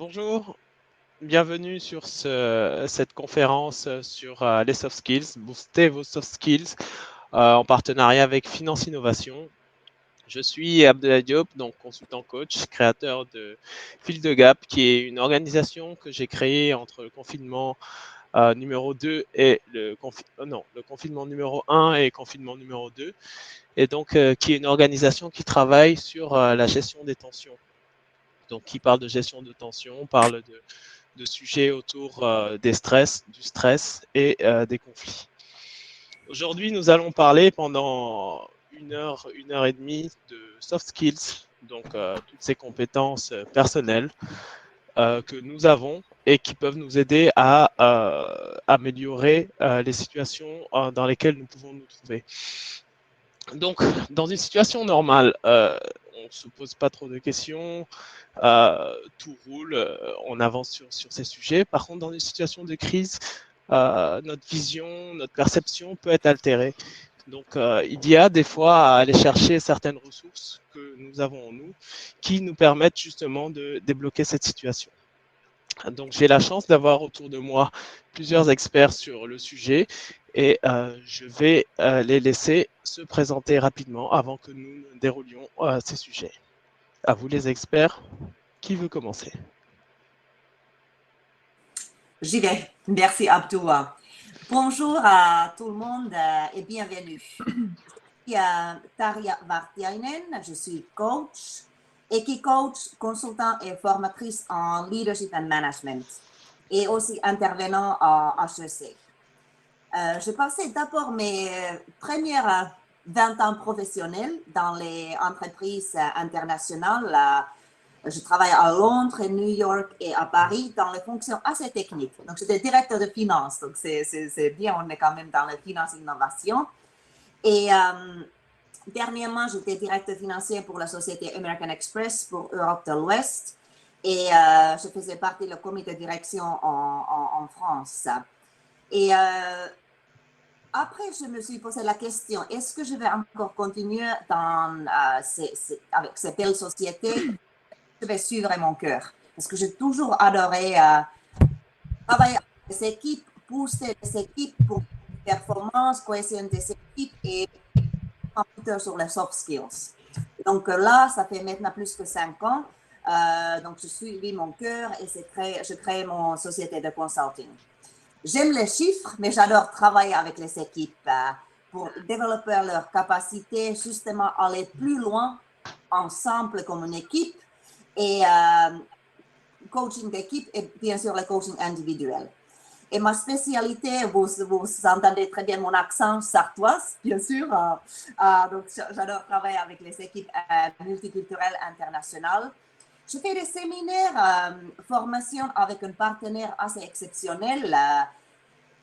Bonjour, bienvenue sur cette conférence sur les soft skills, booster vos soft skills en partenariat avec Finance Innovation. Je suis Abdellah Diop, donc consultant coach, créateur de Fil de Gap, qui est une organisation que j'ai créée entre le confinement numéro 2 et le confinement numéro 1 et confinement numéro 2, et donc qui est une organisation qui travaille sur la gestion des tensions. Donc, qui parle de gestion de tension, parle de sujets autour du stress et des conflits. Aujourd'hui, nous allons parler pendant une heure et demie de soft skills, donc toutes ces compétences personnelles que nous avons et qui peuvent nous aider à améliorer les situations dans lesquelles nous pouvons nous trouver. Donc, dans une situation normale, on ne se pose pas trop de questions, tout roule, on avance sur ces sujets. Par contre, dans une situation de crise, notre vision, notre perception peut être altérée. Donc, il y a des fois à aller chercher certaines ressources que nous avons en nous qui nous permettent justement de débloquer cette situation. Donc, j'ai la chance d'avoir autour de moi plusieurs experts sur le sujet et je vais les laisser se présenter rapidement avant que nous déroulions ces sujets. À vous les experts, qui veut commencer? J'y vais. Merci Abdullah. Bonjour à tout le monde et bienvenue. Je suis Tarja Vartiainen, je suis coach, coach, consultant et formatrice en leadership and management et aussi intervenant à HEC. J'ai passé d'abord mes premières 20 ans professionnels dans les entreprises internationales. Je travaille à Londres, New York et à Paris dans les fonctions assez techniques. Donc, j'étais directeur de finance. Donc, c'est bien, on est quand même dans la finance innovation. Et dernièrement, j'étais directeur financier pour la société American Express pour Europe de l'Ouest. Et je faisais partie du comité de direction en France. Et après, je me suis posé la question, est-ce que je vais encore continuer avec ces belles sociétés? Je vais suivre mon cœur. Parce que j'ai toujours adoré travailler avec les équipes, pousser les équipes pour la performance, cohésion des équipes et plutôt sur les soft skills. Donc là, ça fait maintenant plus que 5 ans. Donc, je suis mon cœur et je crée mon société de consulting. J'aime les chiffres, mais j'adore travailler avec les équipes pour développer leurs capacités, justement aller plus loin ensemble comme une équipe. Et coaching d'équipe et bien sûr le coaching individuel. Et ma spécialité, vous entendez très bien mon accent sartoise, bien sûr. Donc, j'adore travailler avec les équipes multiculturelles internationales. Je fais des séminaires, formations avec un partenaire assez exceptionnel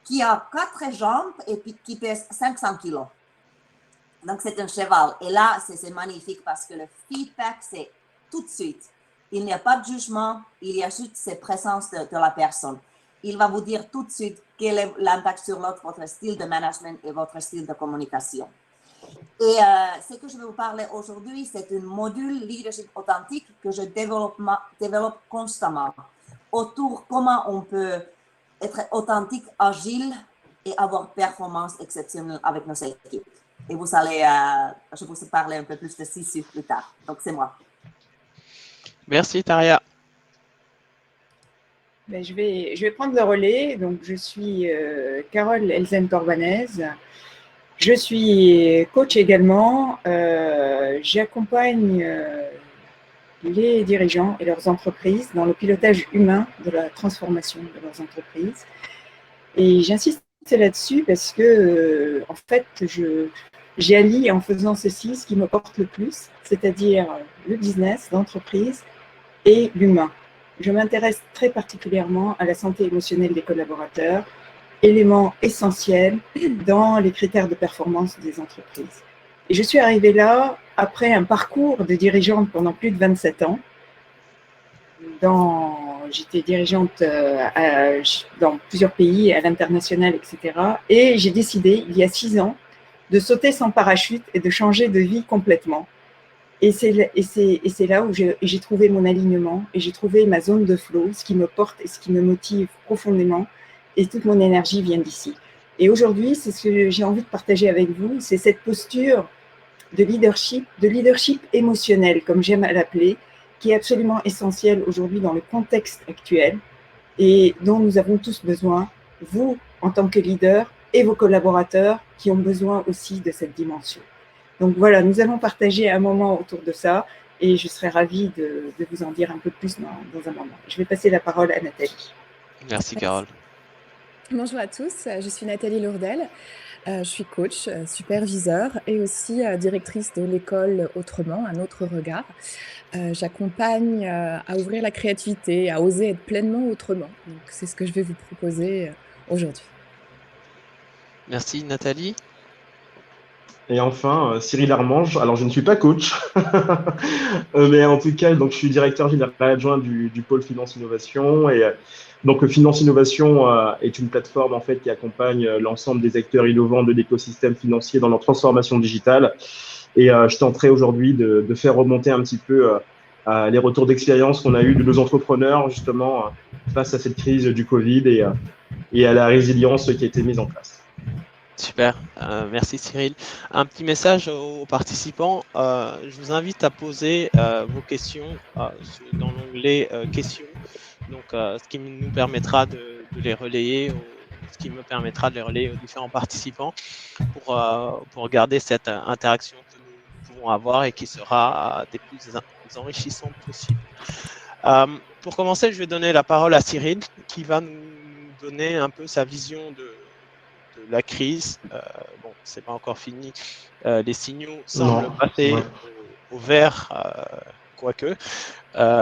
qui a 4 jambes et puis qui pèse 500 kilos. Donc, c'est un cheval. Et là, c'est magnifique parce que le feedback, c'est tout de suite. Il n'y a pas de jugement, il y a juste cette présence de la personne. Il va vous dire tout de suite quel est l'impact sur l'autre, votre style de management et votre style de communication. Et ce que je vais vous parler aujourd'hui, c'est un module leadership authentique que je développe constamment autour comment on peut être authentique, agile et avoir performance exceptionnelle avec nos équipes. Et vous allez, je vais vous parler un peu plus de ceci plus tard. Donc, c'est moi. Merci Tarja. Ben, je vais prendre le relais. Donc, je suis Carole Elzen-Corbanez. Je suis coach également. J'accompagne les dirigeants et leurs entreprises dans le pilotage humain de la transformation de leurs entreprises. Et j'insiste là-dessus parce que, en fait, j'allie en faisant ceci ce qui me porte le plus, c'est-à-dire le business, l'entreprise et l'humain. Je m'intéresse très particulièrement à la santé émotionnelle des collaborateurs, élément essentiel dans les critères de performance des entreprises. Et je suis arrivée là après un parcours de dirigeante pendant plus de 27 ans. J'étais dirigeante dans plusieurs pays, à l'international, etc. Et j'ai décidé, il y a 6 ans, de sauter sans parachute et de changer de vie complètement. Et c'est là où j'ai trouvé mon alignement et j'ai trouvé ma zone de flow, ce qui me porte et ce qui me motive profondément. Et toute mon énergie vient d'ici. Et aujourd'hui, c'est ce que j'ai envie de partager avec vous, c'est cette posture de leadership émotionnel, comme j'aime à l'appeler, qui est absolument essentielle aujourd'hui dans le contexte actuel et dont nous avons tous besoin, vous en tant que leader et vos collaborateurs qui ont besoin aussi de cette dimension. Donc voilà, nous allons partager un moment autour de ça et je serai ravie de vous en dire un peu plus dans un moment. Je vais passer la parole à Nathalie. Merci Carole. Bonjour à tous, je suis Nathalie Lourdel, je suis coach, superviseur et aussi directrice de l'école Autrement, un autre regard. J'accompagne à ouvrir la créativité, à oser être pleinement autrement. Donc c'est ce que je vais vous proposer aujourd'hui. Merci Nathalie. Et enfin, Cyril Armange. Alors, je ne suis pas coach, mais en tout cas, donc, je suis directeur général adjoint du pôle Finance Innovation. Et donc, Finance Innovation est une plateforme en fait qui accompagne l'ensemble des acteurs innovants de l'écosystème financier dans leur transformation digitale. Et je tenterai aujourd'hui de faire remonter un petit peu les retours d'expérience qu'on a eu de nos entrepreneurs justement face à cette crise du Covid et à la résilience qui a été mise en place. Super, merci Cyril. Un petit message aux participants. Je vous invite à poser vos questions dans l'onglet questions. Donc, ce qui nous permettra de les relayer, ce qui me permettra de les relayer aux différents participants pour garder cette interaction que nous pouvons avoir et qui sera des plus enrichissantes possibles. Pour commencer, je vais donner la parole à Cyril qui va nous donner un peu sa vision de la crise. Bon, c'est pas encore fini. Les signaux semblent passer au vert, quoique.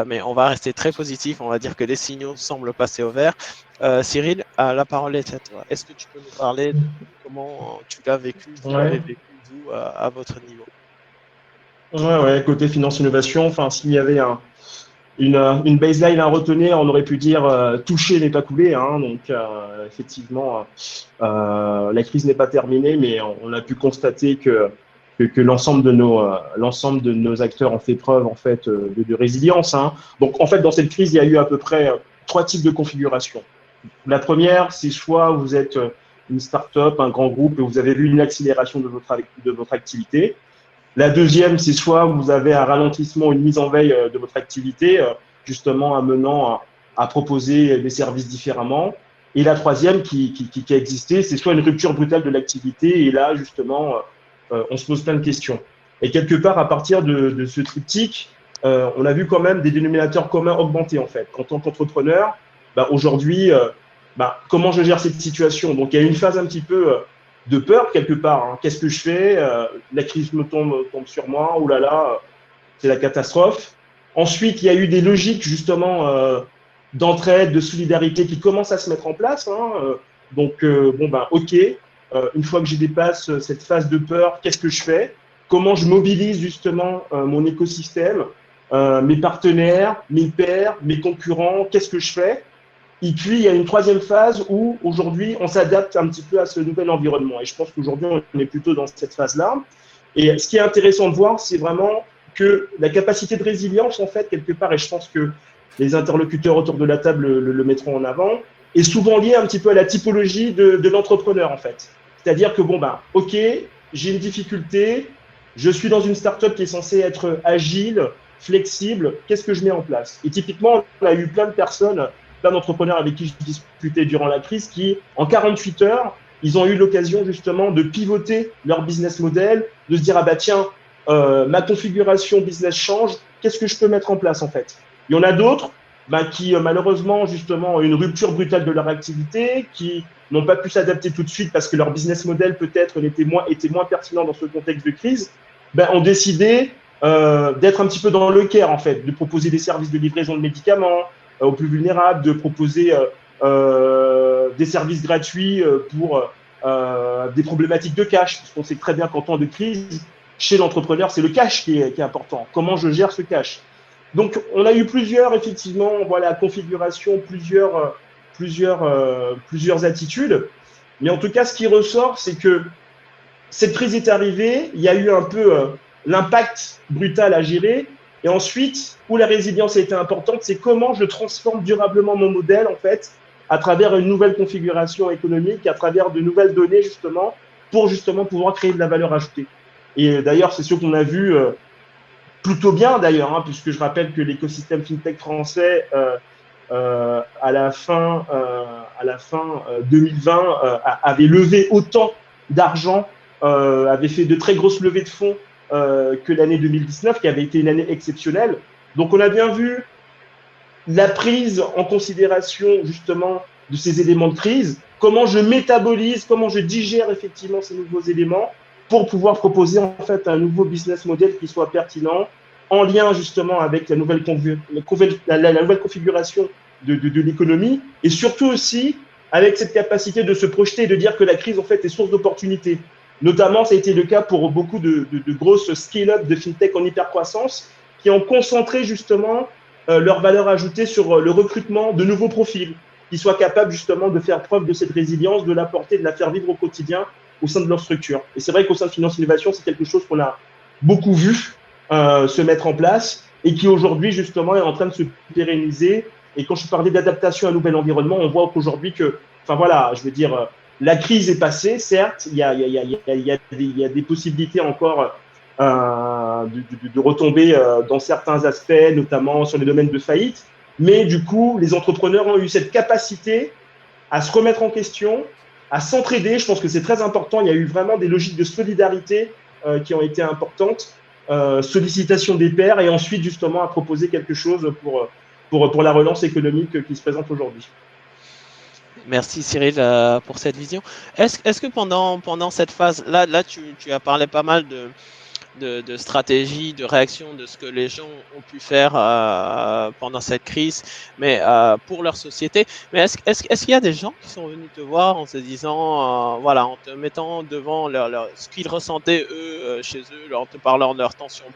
Mais on va rester très positif. On va dire que les signaux semblent passer au vert. Cyril, la parole est à toi. Est-ce que tu peux nous parler de comment tu l'as vécu, vous l'avez vécu, vous, à votre niveau? Ouais, côté finance innovation, enfin, s'il y avait une baseline à retenir, on aurait pu dire toucher n'est pas couler, hein, donc effectivement la crise n'est pas terminée, mais on a pu constater que l'ensemble de nos acteurs ont fait preuve en fait de résilience, hein. Donc en fait dans cette crise il y a eu à peu près 3 types de configurations. La première, c'est soit vous êtes une start-up, un grand groupe et vous avez vu une accélération de votre activité. La deuxième, c'est soit vous avez un ralentissement, une mise en veille de votre activité, justement amenant à proposer des services différemment. Et la troisième qui a existé, c'est soit une rupture brutale de l'activité. Et là, justement, on se pose plein de questions. Et quelque part, à partir de ce triptyque, on a vu quand même des dénominateurs communs augmenter, en fait. En tant qu'entrepreneur, aujourd'hui, comment je gère cette situation? Donc, il y a une phase un petit peu de peur quelque part, hein. Qu'est-ce que je fais? La crise me tombe sur moi, oh là là, c'est la catastrophe. Ensuite, il y a eu des logiques justement d'entraide, de solidarité qui commencent à se mettre en place, hein. Donc, ok, une fois que je dépasse cette phase de peur, qu'est-ce que je fais? Comment je mobilise justement mon écosystème, mes partenaires, mes pairs, mes concurrents, qu'est-ce que je fais? Et puis, il y a une troisième phase où, aujourd'hui, on s'adapte un petit peu à ce nouvel environnement. Et je pense qu'aujourd'hui, on est plutôt dans cette phase-là. Et ce qui est intéressant de voir, c'est vraiment que la capacité de résilience, en fait, quelque part, et je pense que les interlocuteurs autour de la table le mettront en avant, est souvent liée un petit peu à la typologie de l'entrepreneur, en fait. C'est-à-dire que, ok, j'ai une difficulté, je suis dans une start-up qui est censée être agile, flexible, qu'est-ce que je mets en place? Et typiquement, on a eu plein d'entrepreneurs avec qui je discutais durant la crise qui, en 48 heures, ils ont eu l'occasion justement de pivoter leur business model, de se dire, tiens, ma configuration business change, qu'est-ce que je peux mettre en place en fait? Il y en a d'autres qui, malheureusement, justement, ont une rupture brutale de leur activité, qui n'ont pas pu s'adapter tout de suite parce que leur business model peut-être était moins pertinent dans ce contexte de crise, ont décidé d'être un petit peu dans le care en fait, de proposer des services de livraison de médicaments aux plus vulnérables, de proposer des services gratuits pour des problématiques de cash, parce qu'on sait très bien qu'en temps de crise, chez l'entrepreneur, c'est le cash qui est important. Comment je gère ce cash? Donc, on a eu plusieurs configurations, plusieurs attitudes. Mais en tout cas, ce qui ressort, c'est que cette crise est arrivée, il y a eu un peu l'impact brutal à gérer. Et ensuite, où la résilience a été importante, c'est comment je transforme durablement mon modèle, en fait, à travers une nouvelle configuration économique, à travers de nouvelles données, justement, pour justement pouvoir créer de la valeur ajoutée. Et d'ailleurs, c'est sûr qu'on a vu plutôt bien, d'ailleurs, hein, puisque je rappelle que l'écosystème FinTech français, à la fin 2020, avait levé autant d'argent, avait fait de très grosses levées de fonds que l'année 2019, qui avait été une année exceptionnelle. Donc, on a bien vu la prise en considération justement de ces éléments de crise, comment je métabolise, comment je digère effectivement ces nouveaux éléments pour pouvoir proposer en fait un nouveau business model qui soit pertinent, en lien justement avec la nouvelle configuration de l'économie, et surtout aussi avec cette capacité de se projeter et de dire que la crise en fait est source d'opportunités. Notamment, ça a été le cas pour beaucoup de grosses scale-up de fintech en hypercroissance qui ont concentré justement leur valeur ajoutée sur le recrutement de nouveaux profils qui soient capables justement de faire preuve de cette résilience, de l'apporter, de la faire vivre au quotidien au sein de leur structure. Et c'est vrai qu'au sein de Finance Innovation, c'est quelque chose qu'on a beaucoup vu se mettre en place et qui aujourd'hui justement est en train de se pérenniser. Et quand je parlais d'adaptation à un nouvel environnement, on voit qu'aujourd'hui que, enfin voilà, je veux dire, la crise est passée, certes, il y a des possibilités encore de retomber dans certains aspects, notamment sur les domaines de faillite. Mais du coup, les entrepreneurs ont eu cette capacité à se remettre en question, à s'entraider. Je pense que c'est très important. Il y a eu vraiment des logiques de solidarité qui ont été importantes, sollicitation des pairs et ensuite justement à proposer quelque chose pour la relance économique qui se présente aujourd'hui. Merci Cyril pour cette vision. Est-ce que pendant cette phase-là, tu as parlé pas mal de stratégie, de réaction, de ce que les gens ont pu faire pendant cette crise, mais pour leur société. Mais est-ce qu'il y a des gens qui sont venus te voir en se disant, voilà, en te mettant devant ce qu'ils ressentaient eux chez eux, en te parlant de leur tension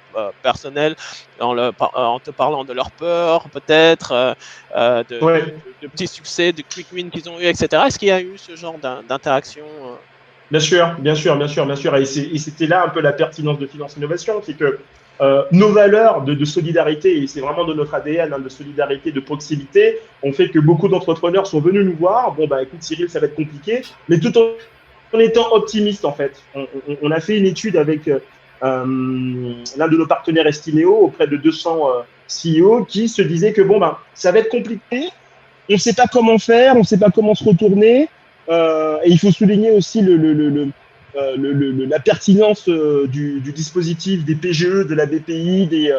personnelle, en te parlant de leur peur, peut-être, de petits succès, de quick wins qu'ils ont eu, etc. Est-ce qu'il y a eu ce genre d'interaction Bien sûr, bien sûr, bien sûr, bien sûr. Et c'était là un peu la pertinence de Finance Innovation, c'est que nos valeurs de solidarité, et c'est vraiment de notre ADN, hein, de solidarité, de proximité, ont fait que beaucoup d'entrepreneurs sont venus nous voir. Bon, bah écoute Cyril, ça va être compliqué, mais tout en étant optimiste en fait. On a fait une étude avec l'un de nos partenaires Estiméo auprès de 200 CEO qui se disaient que bon, bah, ça va être compliqué, on ne sait pas comment faire, on ne sait pas comment se retourner. Et il faut souligner aussi la pertinence du dispositif des PGE, de la BPI, des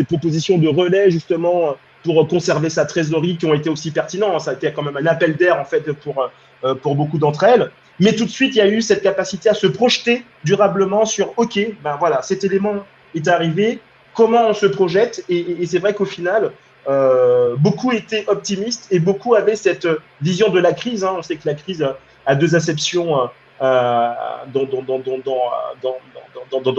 propositions de relais justement pour conserver sa trésorerie qui ont été aussi pertinents. Ça a été quand même un appel d'air en fait pour beaucoup d'entre elles. Mais tout de suite, il y a eu cette capacité à se projeter durablement sur OK, ben voilà, cet élément est arrivé, comment on se projette. Et c'est vrai qu'au final, beaucoup étaient optimistes et beaucoup avaient cette vision de la crise. Hein. On sait que la crise a deux acceptions dans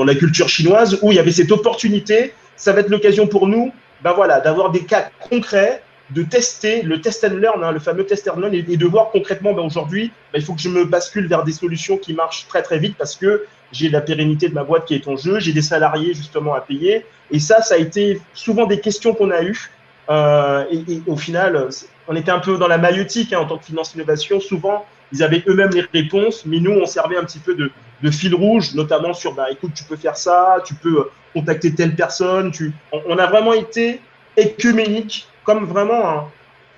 la culture chinoise, où il y avait cette opportunité. Ça va être l'occasion pour nous ben voilà, d'avoir des cas concrets, de tester le test and learn, hein, le fameux test and learn, et de voir concrètement ben aujourd'hui, ben, il faut que je me bascule vers des solutions qui marchent très très vite parce que j'ai la pérennité de ma boîte qui est en jeu, j'ai des salariés justement à payer. Et ça a été souvent des questions qu'on a eues. Et au final, on était un peu dans la maïeutique hein, en tant que Finance Innovation. Souvent, ils avaient eux-mêmes les réponses, mais nous, on servait un petit peu de fil rouge, notamment sur, bah, écoute, tu peux faire ça, tu peux contacter telle personne. On a vraiment été écuménique, comme vraiment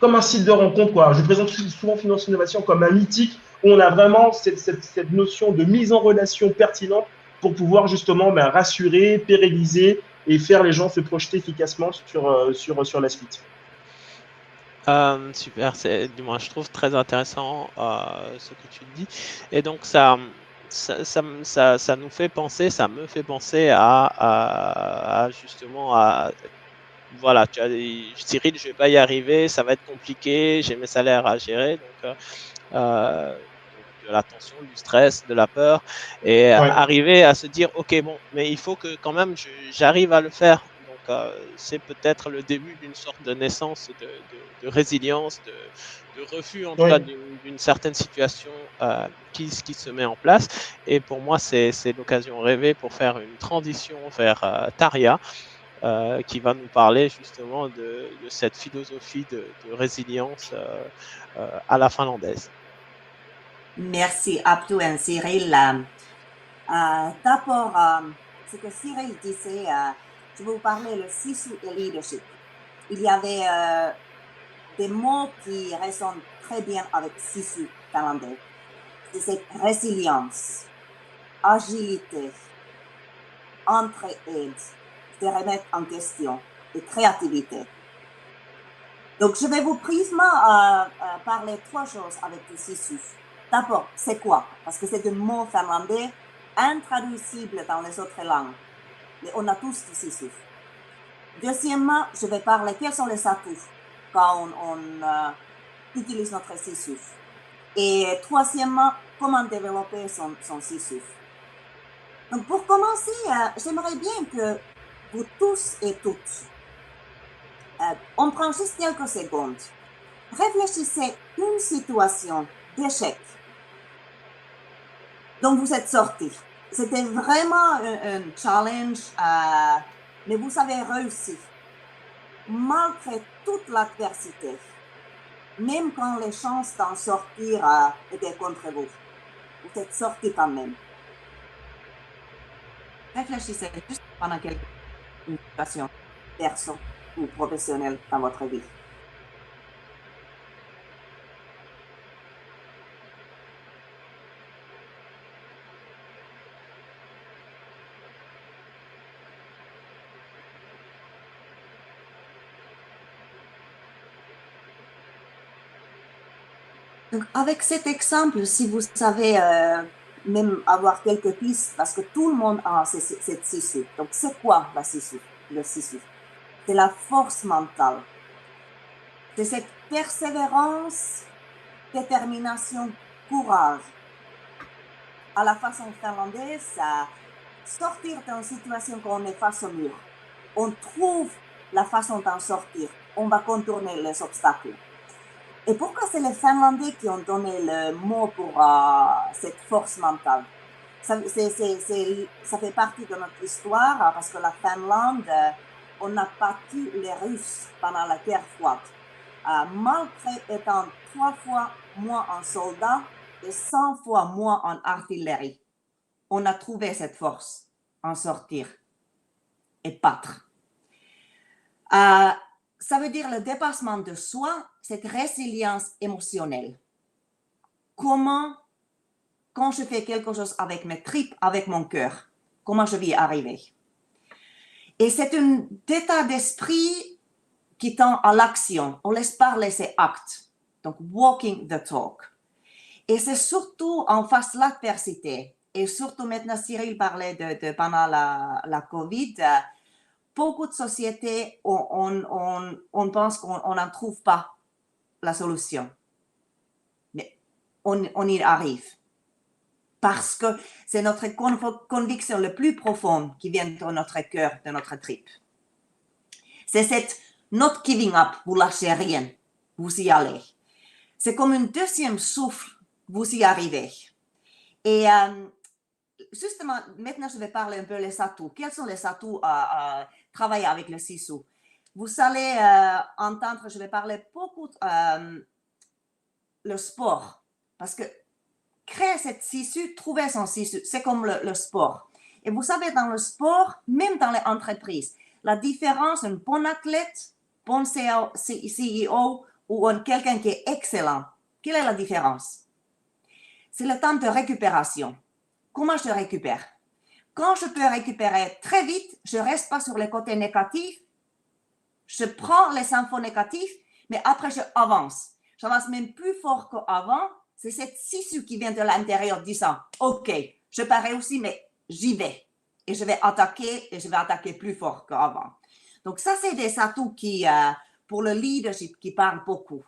comme un site de rencontre, quoi. Je présente souvent Finance Innovation comme un mythique où on a vraiment cette notion de mise en relation pertinente pour pouvoir justement ben, rassurer, pérenniser et faire les gens se projeter efficacement sur la suite. Super, du moins je trouve très intéressant ce que tu dis. Et donc ça nous fait penser, ça me fait penser à justement à voilà, tu as dit, Cyril, je vais pas y arriver, ça va être compliqué, j'ai mes salaires à gérer, donc de la tension, du stress, de la peur, et arriver à se dire, ok, bon, mais il faut que quand même j'arrive à le faire. Donc c'est peut-être le début d'une sorte de naissance de résilience, de refus en tout Oui. cas d'une certaine situation qui se met en place. Et pour moi, c'est l'occasion rêvée pour faire une transition vers Tarja, qui va nous parler justement de cette philosophie de résilience à la finlandaise. Merci Abdou et Cyril. D'abord, ce que Cyril disait, je vais vous parler le sisu et leadership. Il y avait des mots qui résonnent très bien avec sisu finlandais. C'est cette résilience, agilité, entraide, se remettre en question et créativité. Donc, je vais vous brièvement parler trois choses avec le sisu. D'abord, c'est quoi? Parce que c'est un mot finlandais intraduisible dans les autres langues. Mais on a tous du sisu. Deuxièmement, je vais parler quels sont les atouts quand on utilise notre sisu. Et troisièmement, comment développer son sisu. Donc, pour commencer, j'aimerais bien que vous tous et toutes, on prend juste quelques secondes. Réfléchissez une situation d'échec dont vous êtes sorti. C'était vraiment un challenge, mais vous avez réussi. Malgré toute l'adversité, même quand les chances d'en sortir étaient contre vous, vous êtes sorti quand même. Réfléchissez juste pendant quelques situations perso ou professionnelle dans votre vie. Donc, avec cet exemple, si vous savez même avoir quelques pistes, parce que tout le monde a cette sisu. Donc, c'est quoi la sisu? Le sisu, c'est la force mentale. C'est cette persévérance, détermination, courage. À la façon finlandaise, sortir d'une situation quand on est face au mur. On trouve la façon d'en sortir. On va contourner les obstacles. Et pourquoi c'est les Finlandais qui ont donné le mot pour cette force mentale? Ça fait partie de notre histoire parce que la Finlande, on a battu les Russes pendant la guerre froide. Malgré étant 3 fois moins en soldats et 100 fois moins en artillerie, on a trouvé cette force en sortir et battre. Ça veut dire le dépassement de soi, cette résilience émotionnelle. Comment, quand je fais quelque chose avec mes tripes, avec mon cœur, comment je vais y arriver? Et c'est un état d'esprit qui tend à l'action. On laisse parler ses actes. Donc, walking the talk. Et c'est surtout en face de l'adversité. Et surtout maintenant, Cyril parlait de pendant la COVID, beaucoup de sociétés, on pense qu'on n'en trouve pas la solution. Mais on y arrive. Parce que c'est notre conviction le plus profonde qui vient de notre cœur, de notre tripe. C'est cette not giving up, vous lâchez rien, vous y allez. C'est comme un deuxième souffle, vous y arrivez. Et justement, maintenant, je vais parler un peu des atouts. Quels sont les atouts à travailler avec le sisu? Vous allez entendre, je vais parler beaucoup le sport. Parce que créer cette sisu, trouver son sisu, c'est comme le sport. Et vous savez, dans le sport, même dans les entreprises, la différence, un bon athlète, bon CEO ou quelqu'un qui est excellent, quelle est la différence? C'est le temps de récupération. Comment je récupère? Quand je peux récupérer très vite, je ne reste pas sur les côtés négatifs. Je prends les infos négatives, mais après, je avance. J'avance même plus fort qu'avant. C'est cette sisu qui vient de l'intérieur disant « Ok, je n'ai pas réussi, mais j'y vais. Et je vais attaquer plus fort qu'avant. » Donc, ça, c'est des atouts qui, pour le leadership, qui parlent beaucoup.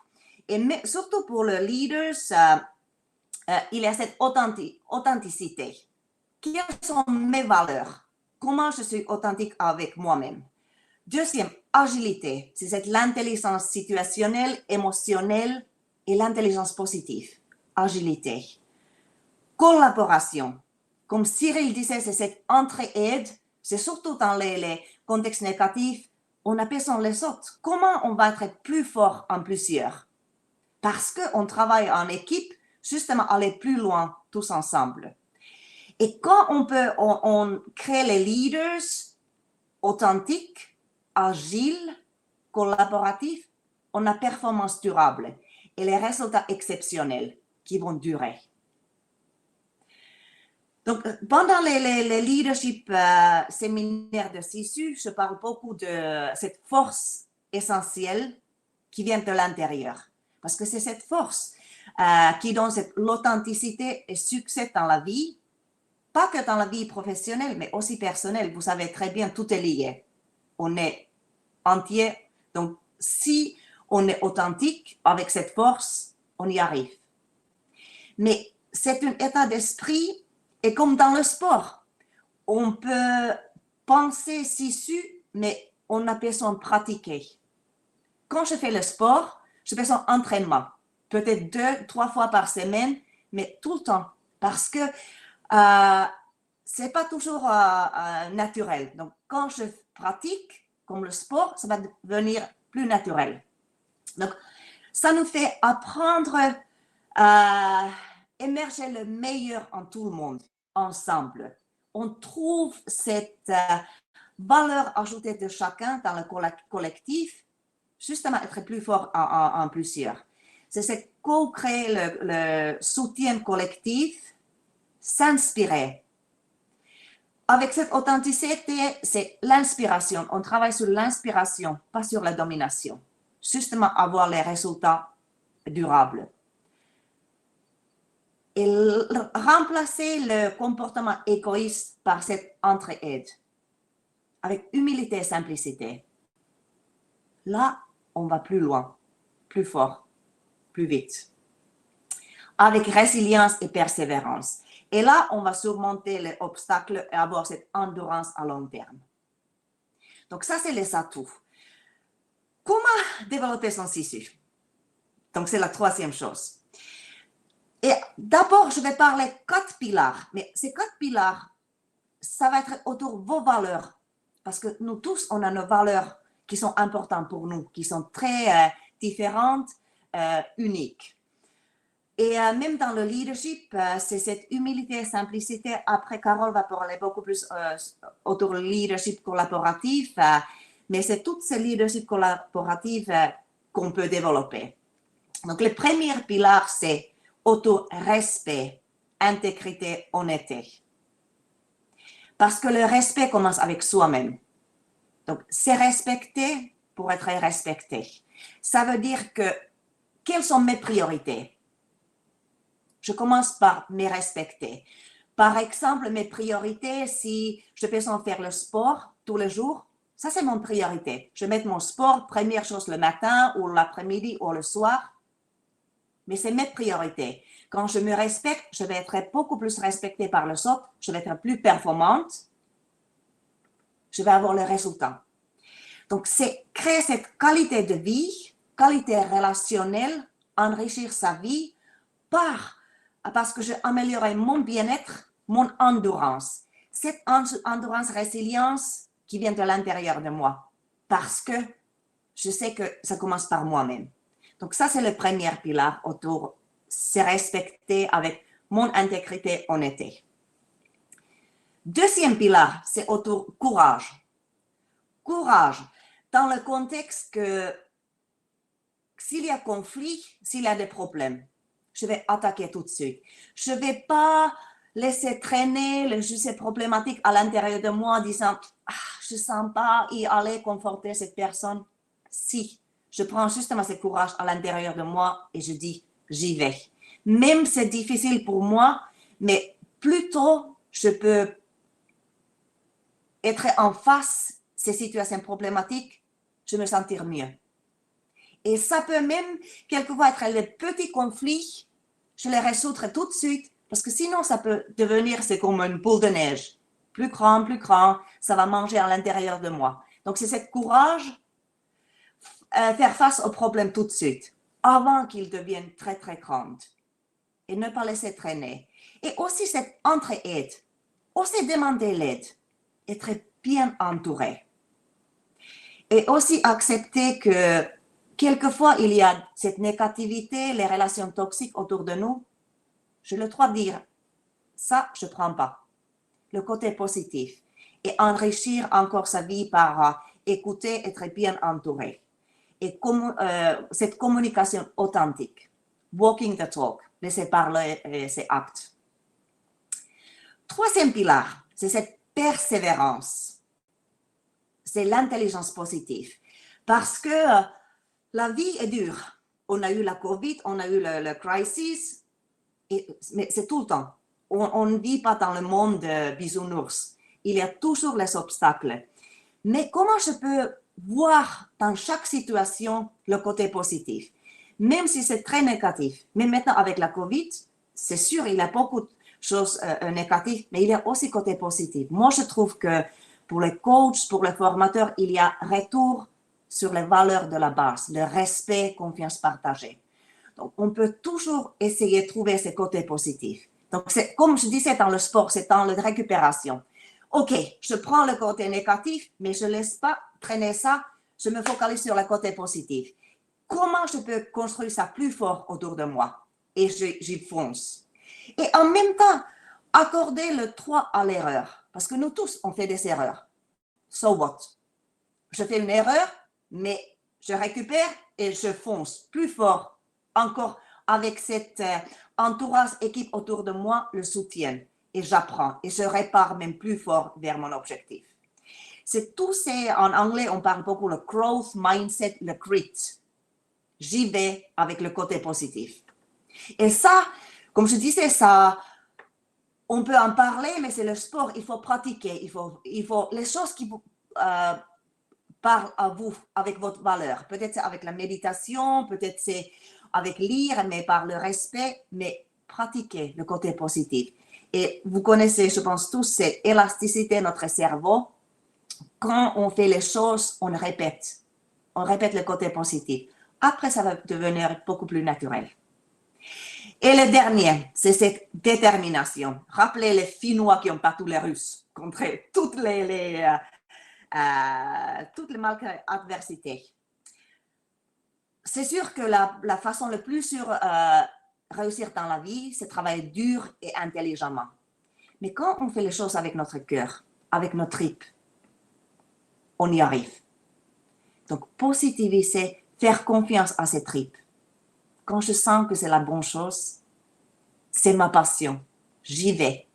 Et surtout pour le leaders, il y a cette authenticité. Quelles sont mes valeurs? Comment je suis authentique avec moi-même? Deuxième, agilité. C'est l'intelligence situationnelle, émotionnelle et l'intelligence positive. Agilité. Collaboration. Comme Cyril disait, c'est cette entraide. C'est surtout dans les contextes négatifs. On a besoin les autres. Comment on va être plus fort en plusieurs? Parce qu'on travaille en équipe, justement aller plus loin tous ensemble. Et quand on crée les leaders authentiques, agiles, collaboratifs, on a performance durable et les résultats exceptionnels qui vont durer. Donc, pendant les leadership séminaires de SISU, je parle beaucoup de cette force essentielle qui vient de l'intérieur. Parce que c'est cette force qui donne l'authenticité et succès dans la vie, pas que dans la vie professionnelle, mais aussi personnelle. Vous savez très bien, tout est lié. On est entier. Donc, si on est authentique avec cette force, on y arrive. Mais c'est un état d'esprit, et comme dans le sport, on peut penser SISU, mais on a besoin de pratiquer. Quand je fais le sport, j'ai besoin d'entraînement, peut-être 2-3 fois par semaine, mais tout le temps, parce que c'est pas toujours naturel. Donc, quand je pratique, comme le sport, ça va devenir plus naturel. Donc, ça nous fait apprendre à émerger le meilleur en tout le monde, ensemble. On trouve cette valeur ajoutée de chacun dans le collectif, justement être plus fort en plusieurs. C'est co-créer le soutien collectif, s'inspirer. Avec cette authenticité, c'est l'inspiration. On travaille sur l'inspiration, pas sur la domination. Justement, avoir les résultats durables. Et remplacer le comportement égoïste par cette entraide, avec humilité et simplicité. Là, on va plus loin, plus fort, plus vite. Avec résilience et persévérance. Et là, on va surmonter les obstacles et avoir cette endurance à long terme. Donc ça, c'est les atouts. Comment développer son SISU? Donc c'est la troisième chose. Et d'abord, je vais parler 4 piliers. Mais ces 4 piliers, ça va être autour de vos valeurs. Parce que nous tous, on a nos valeurs qui sont importantes pour nous, qui sont très différentes, uniques. Et même dans le leadership, c'est cette humilité et simplicité. Après, Carole va parler beaucoup plus autour du leadership collaboratif, mais c'est tout ce leadership collaboratif qu'on peut développer. Donc, le premier pilier, c'est auto-respect, intégrité, honnêteté. Parce que le respect commence avec soi-même. Donc, c'est respecter pour être respecté. Ça veut dire que, quelles sont mes priorités? Je commence par me respecter. Par exemple, mes priorités, si je peux en faire le sport tous les jours, ça c'est mon priorité. Je mets mon sport première chose le matin ou l'après-midi ou le soir. Mais c'est mes priorités. Quand je me respecte, je vais être beaucoup plus respectée par les autres. Je vais être plus performante. Je vais avoir les résultats. Donc, c'est créer cette qualité de vie, qualité relationnelle, enrichir sa vie parce que j'ai amélioré mon bien-être, mon endurance. Cette endurance, résilience qui vient de l'intérieur de moi. Parce que je sais que ça commence par moi-même. Donc ça, c'est le premier pilier autour, c'est respecter avec mon intégrité, honnêteté. Deuxième pilier, c'est autour courage. Courage, dans le contexte que s'il y a conflit, s'il y a des problèmes, je vais attaquer tout de suite. Je ne vais pas laisser traîner ces problématiques à l'intérieur de moi en disant « je ne sens pas y aller conforter cette personne ». Si, je prends justement ce courage à l'intérieur de moi et je dis « j'y vais ». Même c'est difficile pour moi, mais plutôt je peux être en face de ces situations problématiques, je me sentir mieux. Et ça peut même quelquefois être les petits conflits, je les résoudre tout de suite, parce que sinon ça peut devenir, c'est comme une boule de neige. Plus grand, ça va manger à l'intérieur de moi. Donc, c'est ce courage, faire face aux problèmes tout de suite, avant qu'ils deviennent très, très grands, et ne pas laisser traîner. Et aussi cette entraide, aussi demander l'aide, être bien entouré. Et aussi accepter que quelquefois, il y a cette négativité, les relations toxiques autour de nous. Je le dois dire, ça, je ne prends pas. Le côté positif. Et enrichir encore sa vie par écouter, être bien entouré. Et cette communication authentique. Walking the talk. Laisser parler ses actes. Troisième pilar, c'est cette persévérance. C'est l'intelligence positive. Parce que la vie est dure. On a eu la COVID, on a eu le crisis, mais c'est tout le temps. On ne vit pas dans le monde de bisounours. Il y a toujours les obstacles. Mais comment je peux voir dans chaque situation le côté positif? Même si c'est très négatif. Mais maintenant, avec la COVID, c'est sûr, il y a beaucoup de choses négatives, mais il y a aussi côté positif. Moi, je trouve que pour les coachs, pour les formateurs, il y a retour sur les valeurs de la base, le respect, confiance partagée. Donc, on peut toujours essayer de trouver ces côtés positifs. Donc, c'est, comme je disais dans le sport, c'est dans la récupération. OK, je prends le côté négatif, mais je ne laisse pas traîner ça. Je me focalise sur le côté positif. Comment je peux construire ça plus fort autour de moi? Et j'y fonce. Et en même temps, accorder le droit à l'erreur. Parce que nous tous, on fait des erreurs. So what? Je fais une erreur, mais je récupère et je fonce plus fort. Encore avec cet entourage, équipe autour de moi, le soutien. Et j'apprends et je répare même plus fort vers mon objectif. C'est tout ces, en anglais, on parle beaucoup le growth mindset, le grit. J'y vais avec le côté positif. Et ça, comme je disais, ça, on peut en parler, mais c'est le sport, il faut pratiquer. Il faut les choses qui vous parlent à vous avec votre valeur. Peut-être c'est avec la méditation, peut-être c'est avec lire, mais par le respect, mais pratiquer le côté positif. Et vous connaissez, je pense tous, cette élasticité de notre cerveau. Quand on fait les choses, on répète. On répète le côté positif. Après, ça va devenir beaucoup plus naturel. Et le dernier, c'est cette détermination. Rappelez les Finnois qui ont battu les Russes contre toutes les adversités. C'est sûr que la façon la plus sûre réussir dans la vie, c'est travailler dur et intelligemment. Mais quand on fait les choses avec notre cœur, avec nos tripes, on y arrive. Donc, positiviser, faire confiance à ses tripes. Quand je sens que c'est la bonne chose, c'est ma passion. J'y vais.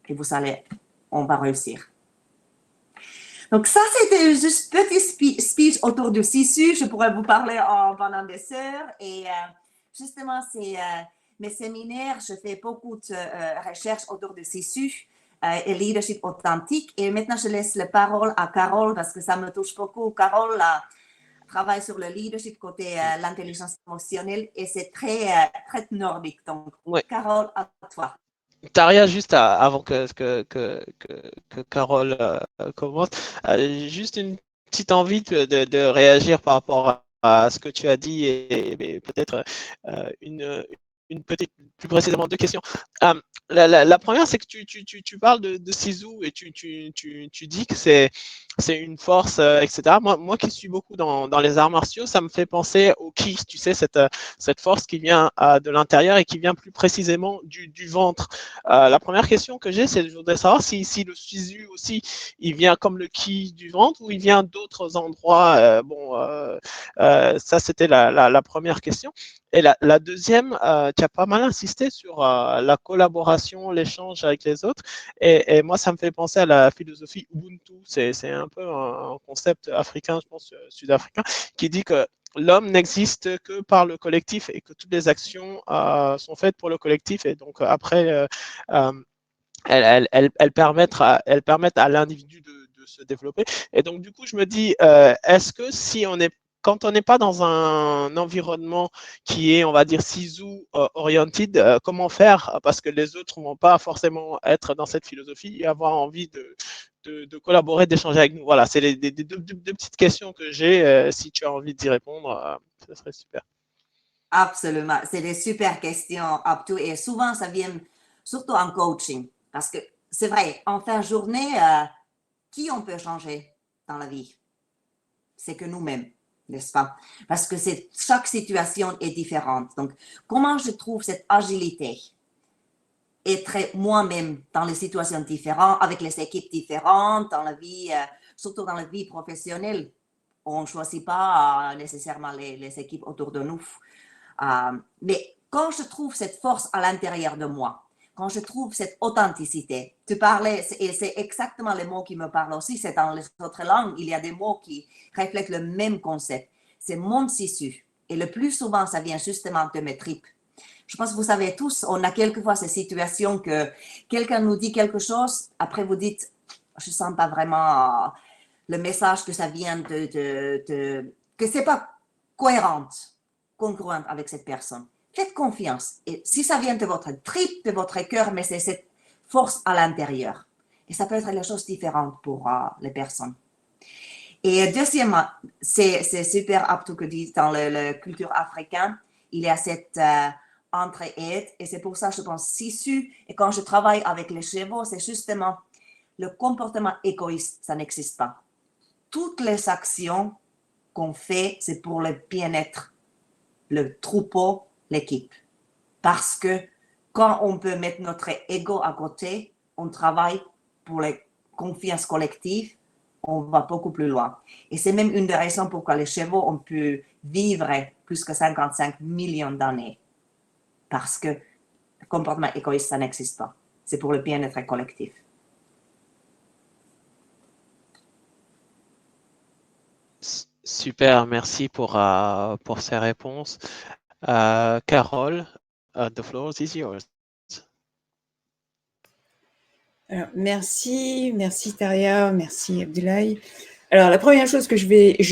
Et vous savez, on va réussir. Donc, ça, c'était juste un petit speech autour du CISU. Je pourrais vous parler pendant des heures. Et justement, c'est mes séminaires. Je fais beaucoup de recherches autour du CISU et leadership authentique. Et maintenant, je laisse la parole à Carole parce que ça me touche beaucoup. Carole travaille sur le leadership côté l'intelligence émotionnelle et c'est très nordique. Donc, Ouais. Carole, à toi. Taria, juste avant que Carole commence, juste une petite envie de réagir par rapport à ce que tu as dit et peut-être une petite, plus précisément deux questions. La première, c'est que tu parles de Sisu et tu dis que c'est une force, etc. Moi qui suis beaucoup dans les arts martiaux, ça me fait penser au ki, tu sais, cette force qui vient de l'intérieur et qui vient plus précisément du ventre. La première question que j'ai, c'est je voudrais savoir si le Sisu aussi, il vient comme le ki du ventre ou il vient d'autres endroits. Ça, c'était la première question. Et la deuxième, tu as pas mal insisté sur la collaboration, l'échange avec les autres. Et moi, ça me fait penser à la philosophie Ubuntu. C'est un peu un concept africain, je pense, sud-africain, qui dit que l'homme n'existe que par le collectif et que toutes les actions sont faites pour le collectif. Et donc, après, elles permettent à l'individu de se développer. Et donc, du coup, je me dis, est-ce que si on est quand on n'est pas dans un environnement qui est, on va dire, CISO oriented, comment faire? Parce que les autres ne vont pas forcément être dans cette philosophie et avoir envie de collaborer, d'échanger avec nous. Voilà, c'est les deux petites questions que j'ai. Si tu as envie d'y répondre, ce serait super. Absolument. C'est des super questions, Abdou. Et souvent, ça vient surtout en coaching. Parce que c'est vrai, en fin de journée, qui on peut changer dans la vie? C'est que nous-mêmes, n'est-ce pas? Parce que chaque situation est différente. Donc, comment je trouve cette agilité? Être moi-même dans les situations différentes, avec les équipes différentes, dans la vie, surtout dans la vie professionnelle. On ne choisit pas nécessairement les équipes autour de nous. Mais quand je trouve cette force à l'intérieur de moi, quand je trouve cette authenticité, tu parlais, et c'est exactement les mots qui me parlent aussi, c'est dans les autres langues, il y a des mots qui reflètent le même concept. C'est mon tissu. Et le plus souvent, ça vient justement de mes tripes. Je pense que vous savez tous, on a quelquefois ces situations que quelqu'un nous dit quelque chose, après vous dites, je ne sens pas vraiment le message que ça vient que ce n'est pas congruente avec cette personne. Faites confiance. Et si ça vient de votre tripe, de votre cœur, mais c'est cette force à l'intérieur. Et ça peut être des choses différentes pour les personnes. Et deuxièmement, c'est super apte que dit dans la culture africaine, il y a cette entraide, et c'est pour ça que je pense tissu. Et quand je travaille avec les chevaux, c'est justement le comportement égoïste, ça n'existe pas. Toutes les actions qu'on fait, c'est pour le bien-être, le troupeau, l'équipe. Parce que quand on peut mettre notre ego à côté, on travaille pour la confiance collective, on va beaucoup plus loin. Et c'est même une des raisons pourquoi les chevaux ont pu vivre plus que 55 millions d'années. Parce que le comportement égoïste, ça n'existe pas. C'est pour le bien-être collectif. Super, merci pour ces réponses. Carole, the floor is yours. Alors, merci Taria, merci Abdoulaye. Alors, la première chose que je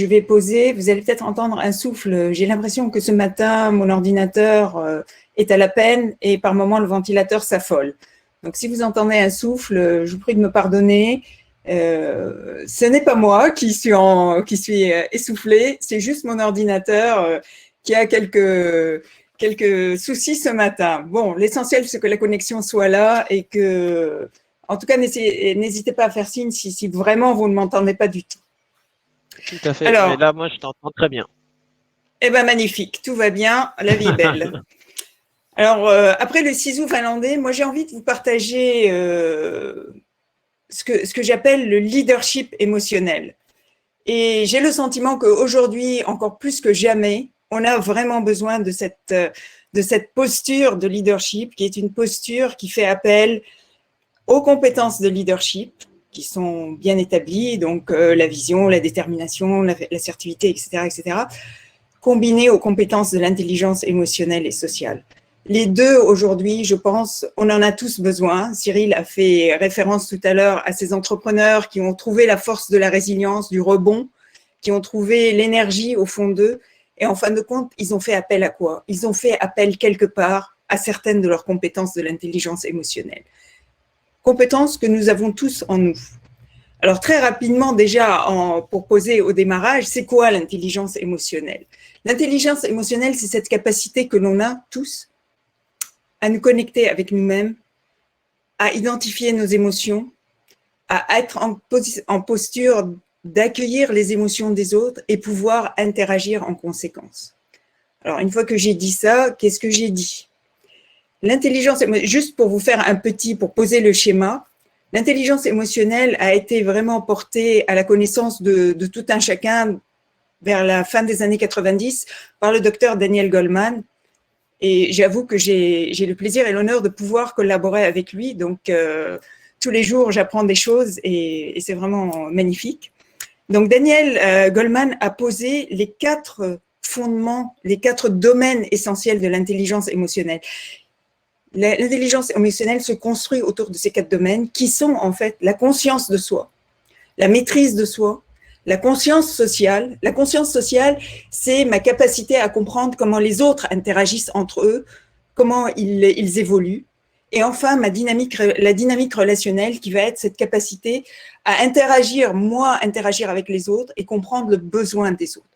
vais poser, vous allez peut-être entendre un souffle. J'ai l'impression que ce matin, mon ordinateur est à la peine et par moments, le ventilateur s'affole. Donc, si vous entendez un souffle, je vous prie de me pardonner. Ce n'est pas moi qui suis essoufflée, c'est juste mon ordinateur qui a quelques soucis ce matin. Bon, l'essentiel, c'est que la connexion soit là et que, en tout cas, n'hésitez pas à faire signe si vraiment vous ne m'entendez pas du tout. Tout à fait. Alors, mais là, moi, je t'entends très bien. Eh bien, magnifique. Tout va bien. La vie est belle. Alors, après le ciseau finlandais, moi, j'ai envie de vous partager ce que j'appelle le leadership émotionnel. Et j'ai le sentiment qu'aujourd'hui, encore plus que jamais, on a vraiment besoin de cette posture de leadership, qui est une posture qui fait appel aux compétences de leadership, qui sont bien établies, donc la vision, la détermination, l'assertivité, etc., combinées aux compétences de l'intelligence émotionnelle et sociale. Les deux, aujourd'hui, je pense, on en a tous besoin. Cyril a fait référence tout à l'heure à ces entrepreneurs qui ont trouvé la force de la résilience, du rebond, qui ont trouvé l'énergie au fond d'eux. Et en fin de compte, ils ont fait appel à quoi? Ils ont fait appel quelque part à certaines de leurs compétences de l'intelligence émotionnelle. Compétences que nous avons tous en nous. Alors, très rapidement, déjà, pour poser au démarrage, c'est quoi l'intelligence émotionnelle? L'intelligence émotionnelle, c'est cette capacité que l'on a tous à nous connecter avec nous-mêmes, à identifier nos émotions, à être en posture d'accueillir les émotions des autres et pouvoir interagir en conséquence. Alors, une fois que j'ai dit ça, qu'est-ce que j'ai dit? L'intelligence, juste pour vous faire pour poser le schéma, l'intelligence émotionnelle a été vraiment portée à la connaissance de tout un chacun vers la fin des années 90 par le docteur Daniel Goleman. Et j'avoue que j'ai le plaisir et l'honneur de pouvoir collaborer avec lui. Donc, tous les jours, j'apprends des choses et c'est vraiment magnifique. Donc, Daniel Goleman a posé les 4 fondements, les 4 domaines essentiels de l'intelligence émotionnelle. L'intelligence émotionnelle se construit autour de ces 4 domaines qui sont en fait la conscience de soi, la maîtrise de soi, La conscience sociale, c'est ma capacité à comprendre comment les autres interagissent entre eux, comment ils évoluent. Et enfin, la dynamique relationnelle qui va être cette capacité à interagir avec les autres et comprendre le besoin des autres.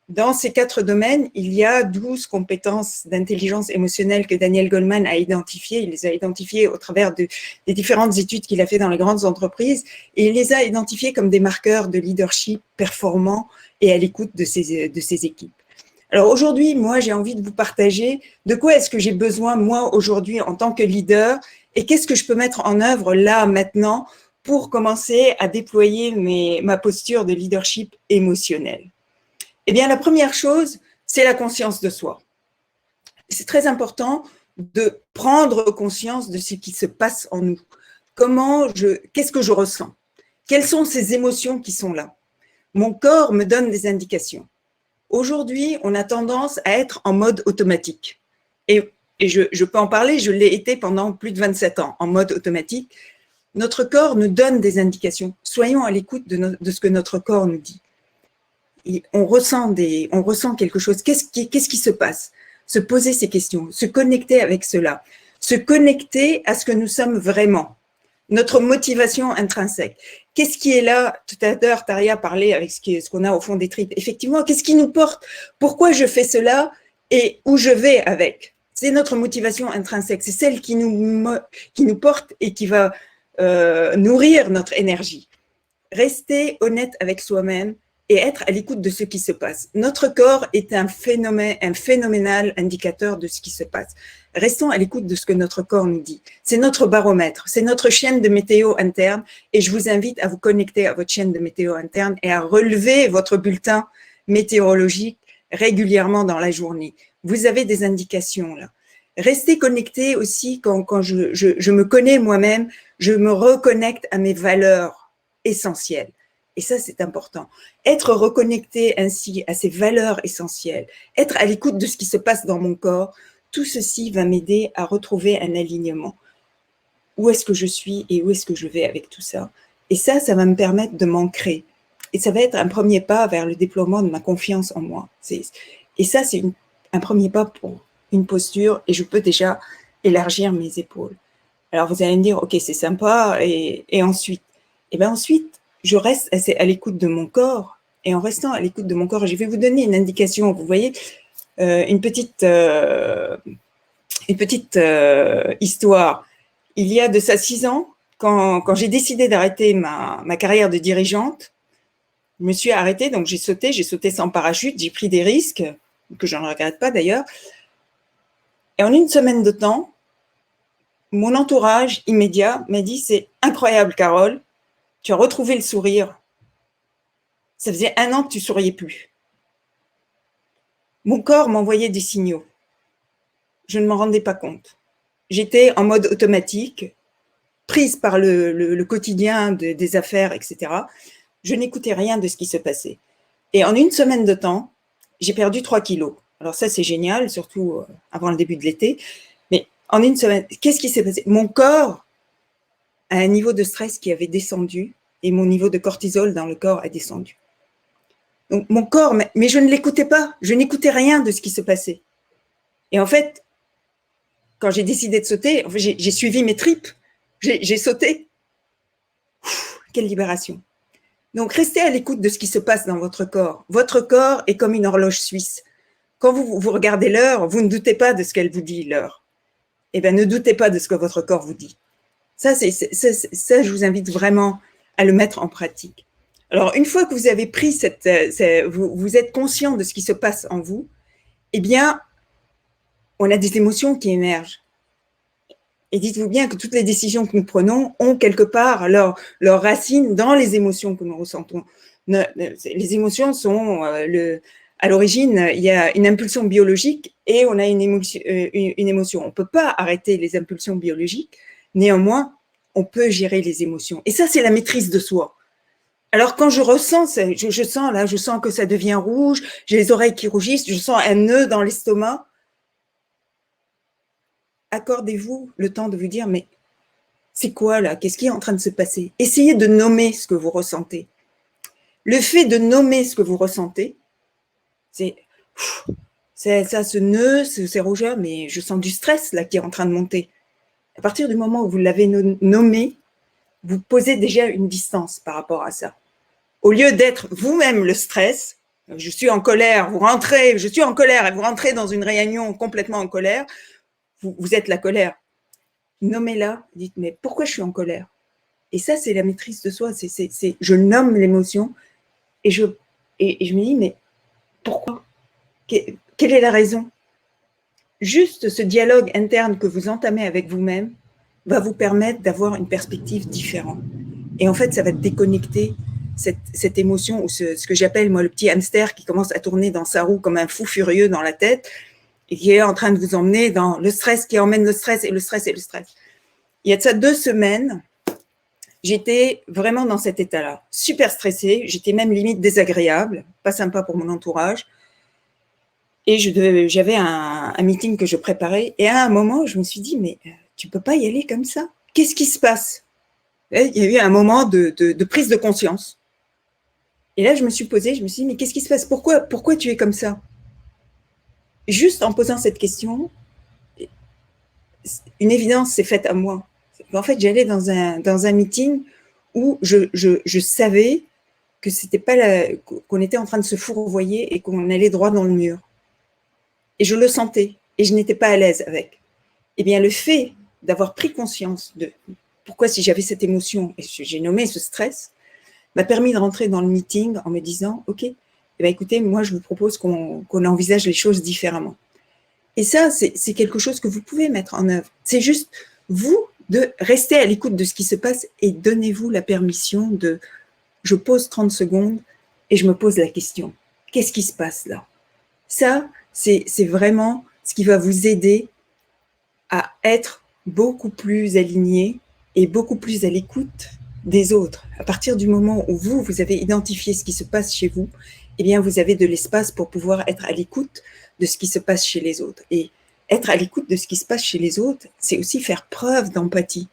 Dans ces 4 domaines, il y a 12 compétences d'intelligence émotionnelle que Daniel Goleman a identifiées. Il les a identifiées au travers des différentes études qu'il a fait dans les grandes entreprises et il les a identifiées comme des marqueurs de leadership performant et à l'écoute de ses équipes. Alors aujourd'hui, moi, j'ai envie de vous partager de quoi est-ce que j'ai besoin, moi, aujourd'hui, en tant que leader et qu'est-ce que je peux mettre en œuvre là, maintenant, pour commencer à déployer ma posture de leadership émotionnel. Eh bien, la première chose, c'est la conscience de soi. C'est très important de prendre conscience de ce qui se passe en nous. Qu'est-ce que je ressens? Quelles sont ces émotions qui sont là? Mon corps me donne des indications. Aujourd'hui, on a tendance à être en mode automatique. Et je peux en parler, je l'ai été pendant plus de 27 ans, en mode automatique. Notre corps nous donne des indications. Soyons à l'écoute de ce que notre corps nous dit. Et on ressent quelque chose. Qu'est-ce qui se passe? Se poser ces questions, se connecter avec cela, se connecter à ce que nous sommes vraiment, notre motivation intrinsèque. Qu'est-ce qui est là? Tout à l'heure, Taria parlait avec ce qu'on a au fond des tripes. Effectivement, qu'est-ce qui nous porte? Pourquoi je fais cela et où je vais avec? C'est notre motivation intrinsèque, c'est celle qui nous porte et qui va nourrir notre énergie. Rester honnête avec soi-même et être à l'écoute de ce qui se passe. Notre corps est un phénoménal indicateur de ce qui se passe. Restons à l'écoute de ce que notre corps nous dit. C'est notre baromètre, c'est notre chaîne de météo interne et je vous invite à vous connecter à votre chaîne de météo interne et à relever votre bulletin météorologique régulièrement dans la journée. Vous avez des indications là. Restez connecté aussi quand je me connais moi-même, je me reconnecte à mes valeurs essentielles. Et ça, c'est important. Être reconnecté ainsi à ces valeurs essentielles, être à l'écoute de ce qui se passe dans mon corps, tout ceci va m'aider à retrouver un alignement. Où est-ce que je suis et où est-ce que je vais avec tout ça? Et ça va me permettre de m'ancrer. Et ça va être un premier pas vers le déploiement de ma confiance en moi. Et ça, c'est un premier pas pour une posture et je peux déjà élargir mes épaules. Alors, vous allez me dire, OK, c'est sympa. Et ensuite? Et bien ensuite, je reste à l'écoute de mon corps. Et en restant à l'écoute de mon corps, je vais vous donner une indication. Vous voyez, une petite histoire. Il y a de ça 6 ans, quand j'ai décidé d'arrêter ma carrière de dirigeante, je me suis arrêtée, donc j'ai sauté sans parachute, j'ai pris des risques, que je ne regrette pas d'ailleurs. Et en une semaine de temps, mon entourage immédiat m'a dit « C'est incroyable, Carole, tu as retrouvé le sourire. Ça faisait 1 an que tu ne souriais plus. » Mon corps m'envoyait des signaux. Je ne m'en rendais pas compte. J'étais en mode automatique, prise par le quotidien des affaires, etc. Je n'écoutais rien de ce qui se passait. Et en une semaine de temps, j'ai perdu 3 kilos. Alors ça, c'est génial, surtout avant le début de l'été. Mais en une semaine, qu'est-ce qui s'est passé? Mon corps a un niveau de stress qui avait descendu et mon niveau de cortisol dans le corps a descendu. Donc mon corps, mais je ne l'écoutais pas, je n'écoutais rien de ce qui se passait. Et en fait, quand j'ai décidé de sauter, j'ai suivi mes tripes, j'ai sauté. Quelle libération. Donc restez à l'écoute de ce qui se passe dans votre corps. Votre corps est comme une horloge suisse. Quand vous regardez l'heure, vous ne doutez pas de ce qu'elle vous dit, l'heure. Eh bien, ne doutez pas de ce que votre corps vous dit. Ça, je vous invite vraiment à le mettre en pratique. Alors, une fois que vous avez pris vous êtes conscient de ce qui se passe en vous, eh bien, on a des émotions qui émergent. Et dites-vous bien que toutes les décisions que nous prenons ont quelque part leur racine dans les émotions que nous ressentons. Les émotions sont à l'origine, il y a une impulsion biologique et on a une émotion. On ne peut pas arrêter les impulsions biologiques. Néanmoins, on peut gérer les émotions. Et ça, c'est la maîtrise de soi. Alors, quand je ressens, je sens que ça devient rouge, j'ai les oreilles qui rougissent, je sens un nœud dans l'estomac. Accordez-vous le temps de vous dire, mais c'est quoi là? Qu'est-ce qui est en train de se passer? Essayez de nommer ce que vous ressentez. Le fait de nommer ce que vous ressentez, ça, ce nœud, ces rougeurs, mais je sens du stress là qui est en train de monter. À partir du moment où vous l'avez nommé, vous posez déjà une distance par rapport à ça. Au lieu d'être vous-même le stress, je suis en colère, vous rentrez, je suis en colère, et vous rentrez dans une réunion complètement en colère, vous êtes la colère. Nommez-la, dites, mais pourquoi je suis en colère? Et ça, c'est la maîtrise de soi. Je nomme l'émotion et je me dis, mais pourquoi? Quelle est la raison? Juste ce dialogue interne que vous entamez avec vous-même va vous permettre d'avoir une perspective différente. Et en fait, ça va déconnecter cette émotion ou ce que j'appelle, moi, le petit hamster qui commence à tourner dans sa roue comme un fou furieux dans la tête et qui est en train de vous emmener dans le stress qui emmène le stress et le stress et le stress. Il y a de ça 2 semaines, j'étais vraiment dans cet état-là, super stressée, j'étais même limite désagréable, pas sympa pour mon entourage. Et j'avais un meeting que je préparais. Et à un moment, je me suis dit, mais tu ne peux pas y aller comme ça. Qu'est-ce qui se passe? Il y a eu un moment de prise de conscience. Et là, je me suis posée, je me suis dit, mais qu'est-ce qui se passe? Pourquoi tu es comme ça? Juste en posant cette question, une évidence s'est faite à moi. En fait, j'allais dans un meeting où je savais que c'était pas qu'on était en train de se fourvoyer et qu'on allait droit dans le mur. Et je le sentais et je n'étais pas à l'aise avec. Eh bien, le fait d'avoir pris conscience de pourquoi, si j'avais cette émotion, et j'ai nommé ce stress, m'a permis de rentrer dans le meeting en me disant, OK, eh bien, écoutez, moi, je vous propose qu'on envisage les choses différemment. Et ça, c'est quelque chose que vous pouvez mettre en œuvre. C'est juste, vous, de rester à l'écoute de ce qui se passe et donnez-vous la permission de, je pose 30 secondes et je me pose la question. Qu'est-ce qui se passe là? Ça, c'est vraiment ce qui va vous aider à être beaucoup plus aligné et beaucoup plus à l'écoute des autres. À partir du moment où vous avez identifié ce qui se passe chez vous, eh bien, vous avez de l'espace pour pouvoir être à l'écoute de ce qui se passe chez les autres. Et être à l'écoute de ce qui se passe chez les autres, c'est aussi faire preuve d'empathie.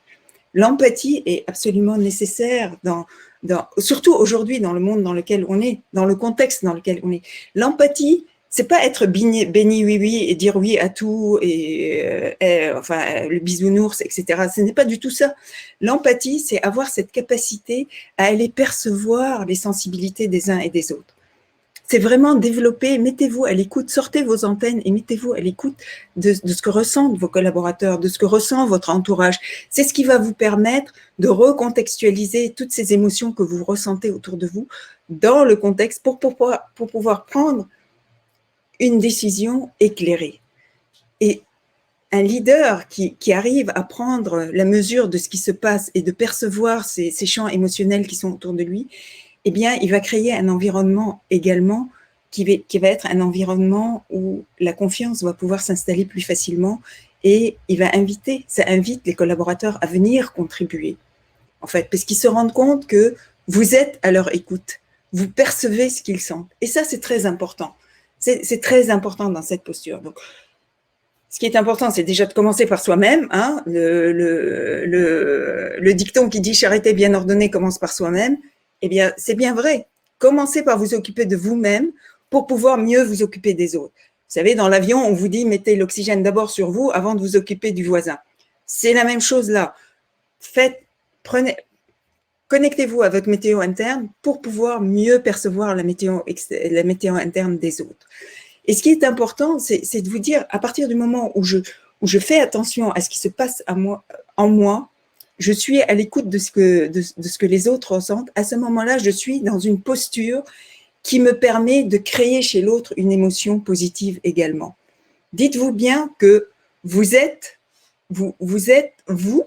L'empathie est absolument nécessaire, surtout aujourd'hui dans le monde dans lequel on est, dans le contexte dans lequel on est. L'empathie, c'est pas être béni oui et dire oui à tout enfin le bisounours, etc. Ce n'est pas du tout ça. L'empathie, c'est avoir cette capacité à aller percevoir les sensibilités des uns et des autres. C'est vraiment développer, mettez-vous à l'écoute, sortez vos antennes et mettez-vous à l'écoute de ce que ressentent vos collaborateurs, de ce que ressent votre entourage. C'est ce qui va vous permettre de recontextualiser toutes ces émotions que vous ressentez autour de vous dans le contexte pour pouvoir prendre une décision éclairée. Et un leader qui arrive à prendre la mesure de ce qui se passe et de percevoir ces champs émotionnels qui sont autour de lui, eh bien, il va créer un environnement également qui va être un environnement où la confiance va pouvoir s'installer plus facilement et ça invite les collaborateurs à venir contribuer, en fait, parce qu'ils se rendent compte que vous êtes à leur écoute, vous percevez ce qu'ils sentent. Et ça, c'est très important. C'est très important dans cette posture. Donc, ce qui est important, c'est déjà de commencer par soi-même. Hein, le dicton qui dit « charité bien ordonnée commence par soi-même », eh bien, c'est bien vrai. Commencez par vous occuper de vous-même pour pouvoir mieux vous occuper des autres. Vous savez, dans l'avion, on vous dit « mettez l'oxygène d'abord sur vous avant de vous occuper du voisin ». C'est la même chose là. Connectez-vous à votre météo interne pour pouvoir mieux percevoir la météo interne des autres. Et ce qui est important, c'est de vous dire, à partir du moment où je fais attention à ce qui se passe en moi, je suis à l'écoute de ce que les autres ressentent. À ce moment-là, je suis dans une posture qui me permet de créer chez l'autre une émotion positive également. Dites-vous bien que vous êtes vous,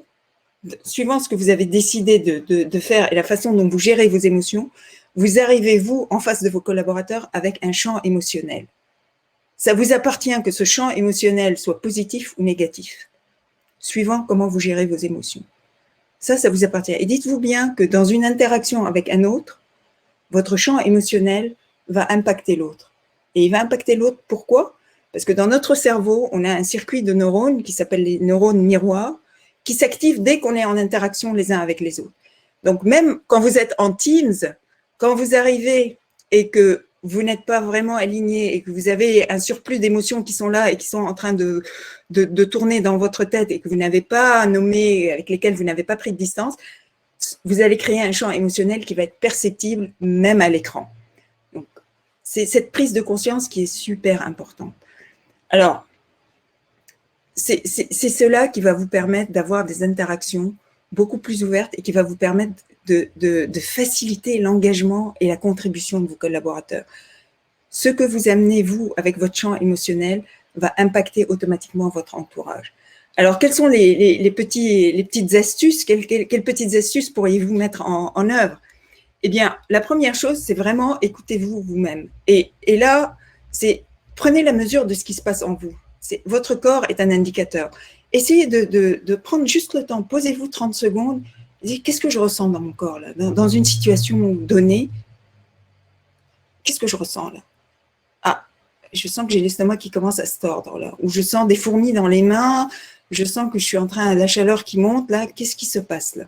suivant ce que vous avez décidé de faire et la façon dont vous gérez vos émotions, vous arrivez, vous, en face de vos collaborateurs avec un champ émotionnel. Ça vous appartient que ce champ émotionnel soit positif ou négatif, suivant comment vous gérez vos émotions. Ça vous appartient. Et dites-vous bien que dans une interaction avec un autre, votre champ émotionnel va impacter l'autre. Et il va impacter l'autre, pourquoi? Parce que dans notre cerveau, on a un circuit de neurones qui s'appelle les neurones miroirs, qui s'activent dès qu'on est en interaction les uns avec les autres. Donc, même quand vous êtes en Teams, Quand vous arrivez et que vous n'êtes pas vraiment aligné et que vous avez un surplus d'émotions qui sont là et qui sont en train de tourner dans votre tête et que vous n'avez pas nommé, avec lesquelles vous n'avez pas pris de distance, vous allez créer un champ émotionnel qui va être perceptible même à l'écran. Donc, c'est cette prise de conscience qui est super importante. Alors, c'est cela qui va vous permettre d'avoir des interactions beaucoup plus ouvertes et qui va vous permettre de faciliter l'engagement et la contribution de vos collaborateurs. Ce que vous amenez, vous, avec votre champ émotionnel, va impacter automatiquement votre entourage. Alors, quelles sont les petites astuces? Quelles petites astuces pourriez-vous mettre en œuvre? Eh bien, la première chose, c'est vraiment écoutez-vous vous-même. Et là, c'est prenez la mesure de ce qui se passe en vous. Votre corps est un indicateur. Essayez de prendre juste le temps. Posez-vous 30 secondes. Qu'est-ce que je ressens dans mon corps, là, dans une situation donnée? Qu'est-ce que je ressens, là? Ah, je sens que j'ai l'estomac qui commence à se tordre, là. Ou je sens des fourmis dans les mains. Je sens que je suis en train, la chaleur qui monte, là. Qu'est-ce qui se passe, là?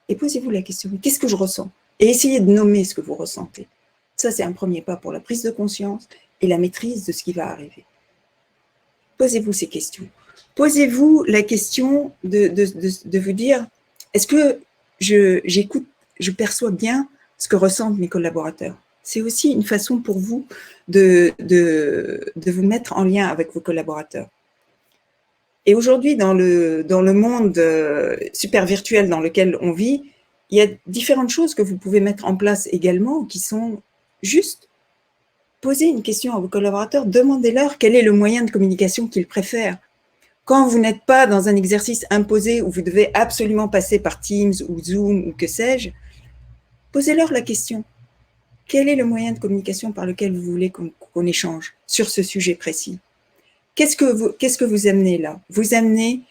Et posez-vous la question, qu'est-ce que je ressens? Et essayez de nommer ce que vous ressentez. Ça, c'est un premier pas pour la prise de conscience et la maîtrise de ce qui va arriver. Posez-vous ces questions. Posez-vous la question de vous dire, est-ce que j'écoute, je perçois bien ce que ressentent mes collaborateurs? C'est aussi une façon pour vous de vous mettre en lien avec vos collaborateurs. Et aujourd'hui, dans le monde super virtuel dans lequel on vit, il y a différentes choses que vous pouvez mettre en place également qui sont juste poser une question à vos collaborateurs, demandez-leur quel est le moyen de communication qu'ils préfèrent. Quand vous n'êtes pas dans un exercice imposé où vous devez absolument passer par Teams ou Zoom ou que sais-je, posez-leur la question. Quel est le moyen de communication par lequel vous voulez qu'on échange sur ce sujet précis? Qu'est-ce que vous amenez là? Vous amenez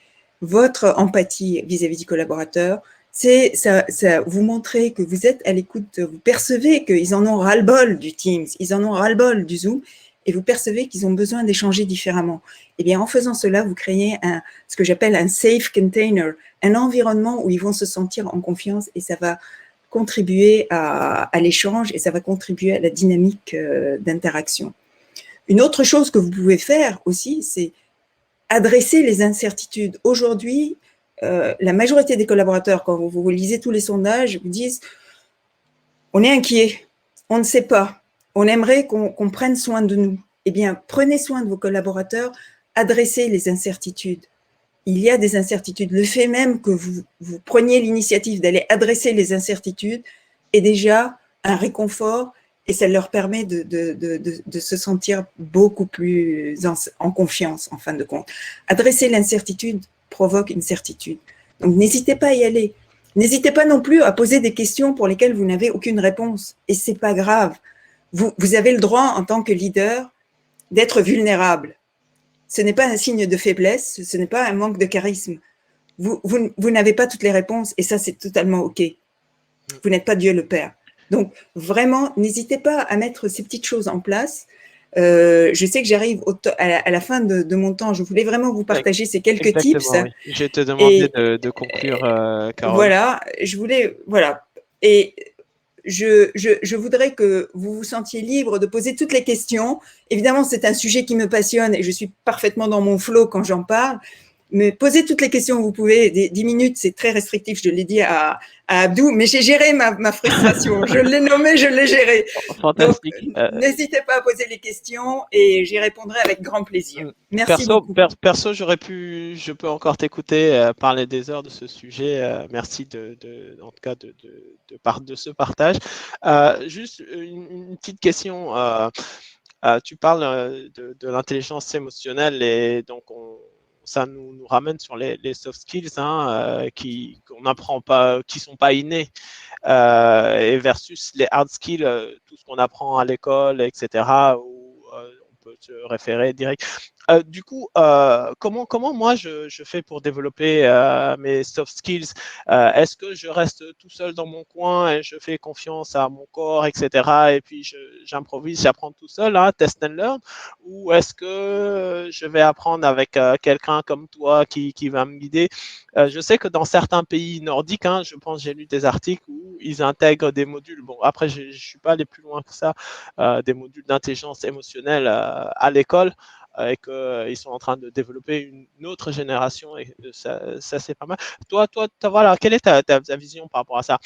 votre empathie vis-à-vis du collaborateur. C'est ça vous montrez que vous êtes à l'écoute, vous percevez qu'ils en ont ras-le-bol du Teams, ils en ont ras-le-bol du Zoom, et vous percevez qu'ils ont besoin d'échanger différemment. Eh bien, en faisant cela, vous créez ce que j'appelle un safe container, un environnement où ils vont se sentir en confiance et ça va contribuer à l'échange et ça va contribuer à la dynamique d'interaction. Une autre chose que vous pouvez faire aussi, c'est adresser les incertitudes. Aujourd'hui, la majorité des collaborateurs, quand vous lisez tous les sondages, vous disent « on est inquiet, on ne sait pas, on aimerait qu'on prenne soin de nous ». Eh bien, prenez soin de vos collaborateurs, adressez les incertitudes. Il y a des incertitudes. Le fait même que vous preniez l'initiative d'aller adresser les incertitudes est déjà un réconfort et ça leur permet de se sentir beaucoup plus en confiance, en fin de compte. Adresser l'incertitude provoque une certitude. Donc, n'hésitez pas à y aller. N'hésitez pas non plus à poser des questions pour lesquelles vous n'avez aucune réponse. Et ce n'est pas grave. Vous avez le droit, en tant que leader, d'être vulnérable. Ce n'est pas un signe de faiblesse, ce n'est pas un manque de charisme. Vous n'avez pas toutes les réponses et ça, c'est totalement OK. Vous n'êtes pas Dieu le Père. Donc, vraiment, n'hésitez pas à mettre ces petites choses en place. Je sais que j'arrive à la fin de mon temps. Je voulais vraiment vous partager ces quelques tips. Oui. Je vais te demander de conclure, Carole. Voilà, voilà. Et je voudrais que vous vous sentiez libre de poser toutes les questions. Évidemment, c'est un sujet qui me passionne et je suis parfaitement dans mon flow quand j'en parle. Mais posez toutes les questions que vous pouvez. 10 minutes, c'est très restrictif, je l'ai dit à Abdou, mais j'ai géré ma frustration. Je l'ai nommé, je l'ai géré. Fantastique. Donc, n'hésitez pas à poser les questions et j'y répondrai avec grand plaisir. Merci beaucoup. Perso, je peux encore t'écouter parler des heures de ce sujet. Merci en tout cas de ce partage. Juste une petite question. Tu parles de l'intelligence émotionnelle et donc ça nous ramène sur les soft skills qu'on n'apprend pas, qui sont pas innés, et versus les hard skills, tout ce qu'on apprend à l'école, etc. Où on peut se référer direct. Du coup, comment moi je fais pour développer mes soft skills? Est-ce que je reste tout seul dans mon coin et je fais confiance à mon corps, etc. Et puis j'improvise, j'apprends tout seul, hein, test and learn? Ou est-ce que je vais apprendre avec quelqu'un comme toi qui va me guider? Je sais que dans certains pays nordiques, hein, je pense j'ai lu des articles où ils intègrent des modules. Bon, après, je ne suis pas allé plus loin que ça, des modules d'intelligence émotionnelle à l'école et qu'ils sont en train de développer une autre génération et ça c'est pas mal. Toi, voilà, quelle est ta vision par rapport à ça?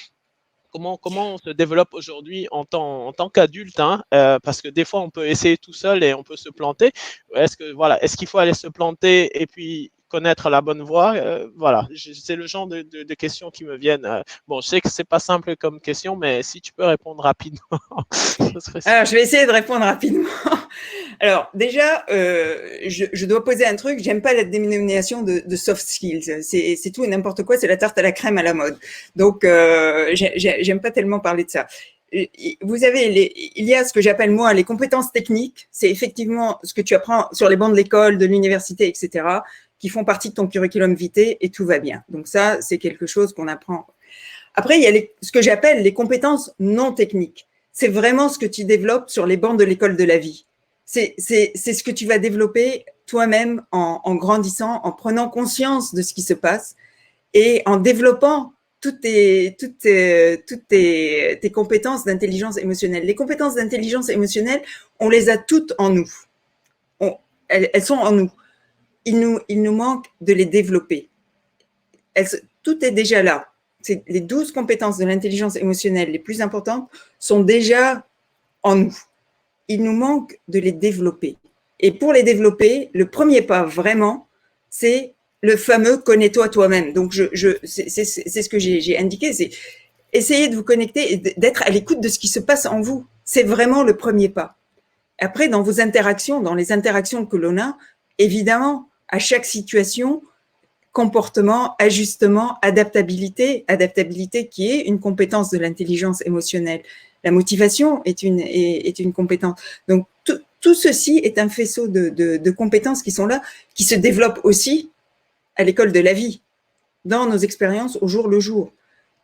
Comment on se développe aujourd'hui en tant qu'adulte, hein, parce que des fois on peut essayer tout seul et on peut se planter. Est-ce qu'il faut aller se planter et puis connaître la bonne voie? Voilà, c'est le genre de questions qui me viennent. Bon, je sais que c'est pas simple comme question, mais si tu peux répondre rapidement, ce serait super. Alors, je vais essayer de répondre rapidement. Alors, déjà, je dois poser un truc. J'aime pas la dénomination de soft skills. C'est tout et n'importe quoi. C'est la tarte à la crème à la mode. Donc, j'aime pas tellement parler de ça. Vous avez il y a ce que j'appelle moi les compétences techniques. C'est effectivement ce que tu apprends sur les bancs de l'école, de l'université, etc., qui font partie de ton curriculum vitae et tout va bien. Donc ça, c'est quelque chose qu'on apprend. Après, il y a ce que j'appelle les compétences non techniques. C'est vraiment ce que tu développes sur les bancs de l'école de la vie. C'est ce que tu vas développer toi-même en grandissant, en prenant conscience de ce qui se passe et en développant toutes tes compétences d'intelligence émotionnelle. Les compétences d'intelligence émotionnelle, on les a toutes en nous. Elles sont en nous. Il nous manque de les développer. Tout est déjà là. Les 12 compétences de l'intelligence émotionnelle les plus importantes sont déjà en nous. Il nous manque de les développer. Et pour les développer, le premier pas vraiment, c'est le fameux connais-toi toi-même. Donc, c'est ce que j'ai indiqué, c'est essayer de vous connecter et d'être à l'écoute de ce qui se passe en vous. C'est vraiment le premier pas. Après, dans vos interactions, dans les interactions que l'on a, évidemment, à chaque situation, comportement, ajustement, adaptabilité qui est une compétence de l'intelligence émotionnelle. La motivation est une compétence. Donc, tout ceci est un faisceau de compétences qui sont là, qui se développent aussi à l'école de la vie, dans nos expériences au jour le jour.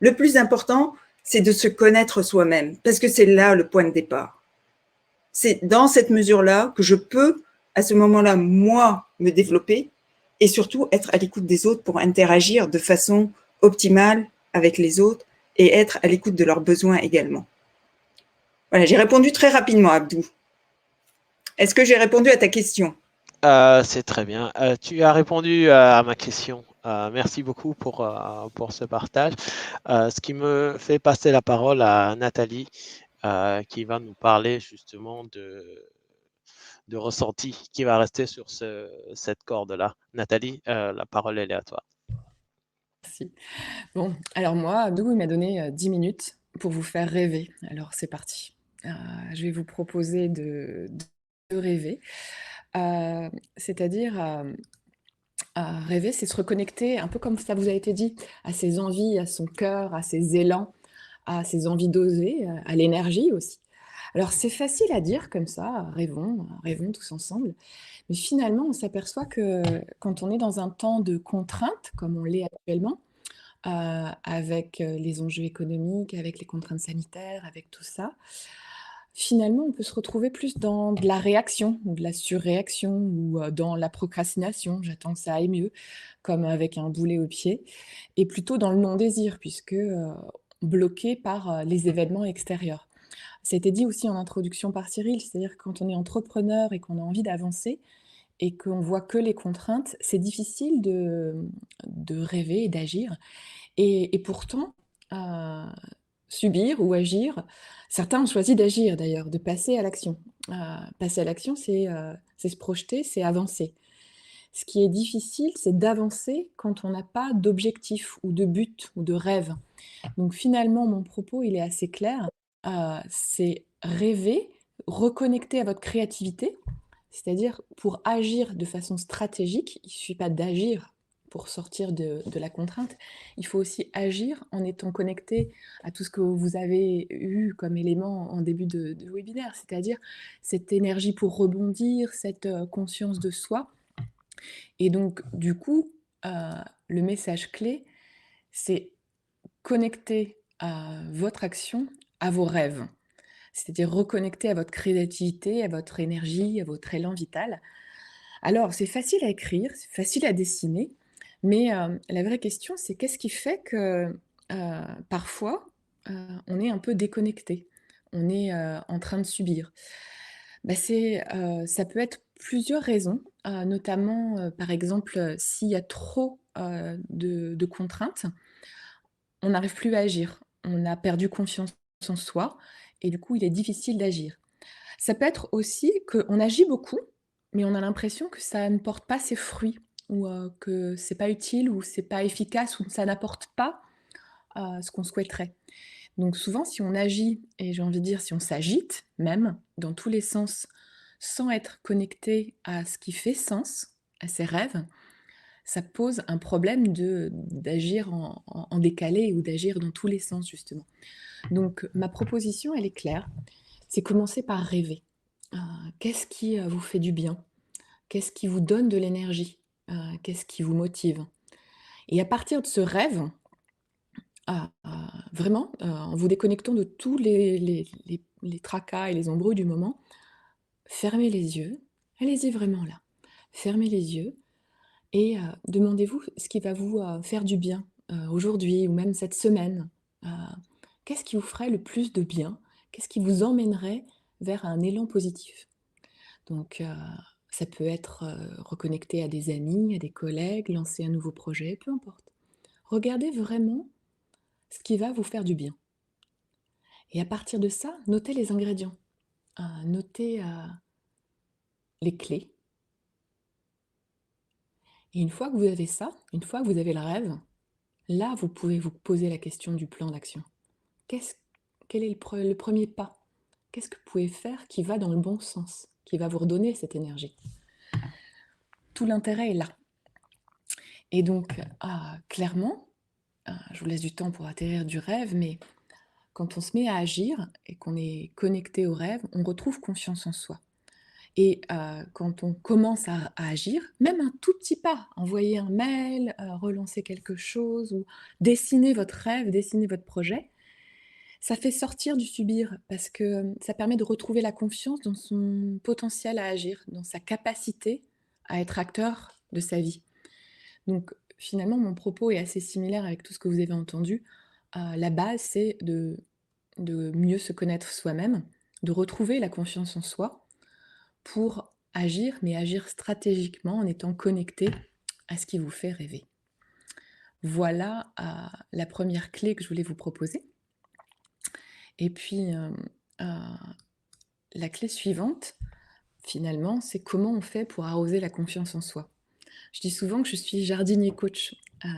Le plus important, c'est de se connaître soi-même, parce que c'est là le point de départ. C'est dans cette mesure-là que je peux, à ce moment-là, moi, me développer et surtout être à l'écoute des autres pour interagir de façon optimale avec les autres et être à l'écoute de leurs besoins également. Voilà, j'ai répondu très rapidement, Abdou. Est-ce que j'ai répondu à ta question? C'est très bien. Tu as répondu à ma question. Merci beaucoup pour ce partage. Ce qui me fait passer la parole à Nathalie, qui va nous parler justement de ressenti, qui va rester sur cette corde-là. Nathalie, la parole, elle est à toi. Merci. Bon, alors moi, Abdou, il m'a donné 10 minutes pour vous faire rêver. Alors c'est parti. Je vais vous proposer de rêver. C'est-à-dire, rêver, c'est se reconnecter, un peu comme ça vous a été dit, à ses envies, à son cœur, à ses élans, à ses envies d'oser, à l'énergie aussi. Alors c'est facile à dire comme ça, rêvons, rêvons tous ensemble. Mais finalement, on s'aperçoit que quand on est dans un temps de contrainte, comme on l'est actuellement, avec les enjeux économiques, avec les contraintes sanitaires, avec tout ça, finalement, on peut se retrouver plus dans de la réaction ou de la surréaction ou dans la procrastination, j'attends que ça aille mieux, comme avec un boulet au pied, et plutôt dans le non-désir, puisque bloqué par les événements extérieurs. Ça a été dit aussi en introduction par Cyril, c'est-à-dire quand on est entrepreneur et qu'on a envie d'avancer et qu'on voit que les contraintes, c'est difficile de rêver et d'agir. Et pourtant, subir ou agir, certains ont choisi d'agir d'ailleurs, de passer à l'action. Passer à l'action, c'est se projeter, c'est avancer. Ce qui est difficile, c'est d'avancer quand on n'a pas d'objectif ou de but ou de rêve. Donc finalement, mon propos, il est assez clair. C'est rêver, reconnecter à votre créativité, c'est-à-dire pour agir de façon stratégique, il ne suffit pas d'agir pour sortir de la contrainte, il faut aussi agir en étant connecté à tout ce que vous avez eu comme élément en début de webinaire, c'est-à-dire cette énergie pour rebondir, cette conscience de soi. Et donc, du coup, le message clé, c'est connecter votre action à vos rêves. C'est-à-dire reconnecter à votre créativité, à votre énergie, à votre élan vital. Alors, c'est facile à écrire, c'est facile à dessiner, mais la vraie question, c'est qu'est-ce qui fait que parfois, on est un peu déconnecté, on est en train de subir. Ça peut être plusieurs raisons, notamment, par exemple, s'il y a trop de contraintes, on n'arrive plus à agir. On a perdu confiance en soi et du coup, il est difficile d'agir. Ça peut être aussi qu'on agit beaucoup, mais on a l'impression que ça ne porte pas ses fruits ou que c'est pas utile ou c'est pas efficace ou ça n'apporte pas ce qu'on souhaiterait. Donc souvent, si on agit et j'ai envie de dire si on s'agite même dans tous les sens sans être connecté à ce qui fait sens, à ses rêves, ça pose un problème d'agir en décalé ou d'agir dans tous les sens justement. Donc ma proposition, elle est claire, c'est commencer par rêver. Qu'est-ce qui vous fait du bien? Qu'est-ce qui vous donne de l'énergie? Qu'est-ce qui vous motive? Et à partir de ce rêve, vraiment, en vous déconnectant de tous les tracas et les embrouilles du moment, fermez les yeux, allez-y vraiment là, fermez les yeux et demandez-vous ce qui va vous faire du bien aujourd'hui ou même cette semaine. Euh, Qu'est-ce qui vous ferait le plus de bien? Qu'est-ce qui vous emmènerait vers un élan positif? Donc, ça peut être reconnecter à des amis, à des collègues, lancer un nouveau projet, peu importe. Regardez vraiment ce qui va vous faire du bien. Et à partir de ça, notez les ingrédients, notez les clés. Et une fois que vous avez ça, une fois que vous avez le rêve, là, vous pouvez vous poser la question du plan d'action. Quel est le premier pas? Qu'est-ce que vous pouvez faire qui va dans le bon sens, qui va vous redonner cette énergie? Tout l'intérêt est là. Et donc, clairement, je vous laisse du temps pour atterrir du rêve, mais quand on se met à agir et qu'on est connecté au rêve, on retrouve confiance en soi. Et quand on commence à agir, même un tout petit pas, envoyer un mail, relancer quelque chose ou dessiner votre rêve, dessiner votre projet, ça fait sortir du subir parce que ça permet de retrouver la confiance dans son potentiel à agir, dans sa capacité à être acteur de sa vie. Donc finalement, mon propos est assez similaire avec tout ce que vous avez entendu. La base, c'est de mieux se connaître soi-même, de retrouver la confiance en soi pour agir, mais agir stratégiquement en étant connecté à ce qui vous fait rêver. Voilà la première clé que je voulais vous proposer. Et puis, la clé suivante, finalement, c'est comment on fait pour arroser la confiance en soi. Je dis souvent que je suis jardinier coach.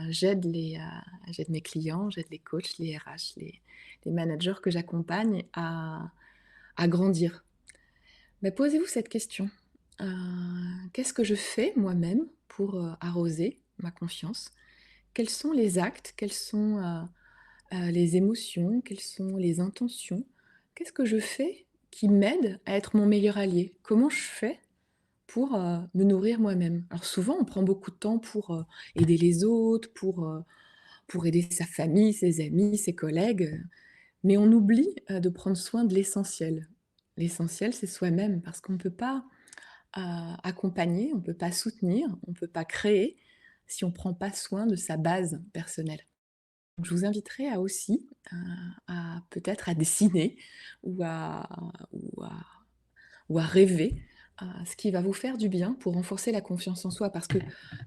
J'aide mes clients, j'aide les coachs, les RH, les managers que j'accompagne à grandir. Mais posez-vous cette question. Qu'est-ce que je fais moi-même pour arroser ma confiance? Quels sont les actes? Quelles sont les émotions? Quelles sont les intentions? Qu'est-ce que je fais qui m'aide à être mon meilleur allié? Comment je fais pour me nourrir moi-même? Alors souvent, on prend beaucoup de temps pour aider les autres, pour aider sa famille, ses amis, ses collègues, mais on oublie de prendre soin de l'essentiel. L'essentiel, c'est soi-même, parce qu'on ne peut pas accompagner, on ne peut pas soutenir, on ne peut pas créer si on ne prend pas soin de sa base personnelle. Donc, je vous inviterai aussi à peut-être à dessiner ou à rêver ce qui va vous faire du bien pour renforcer la confiance en soi. Parce que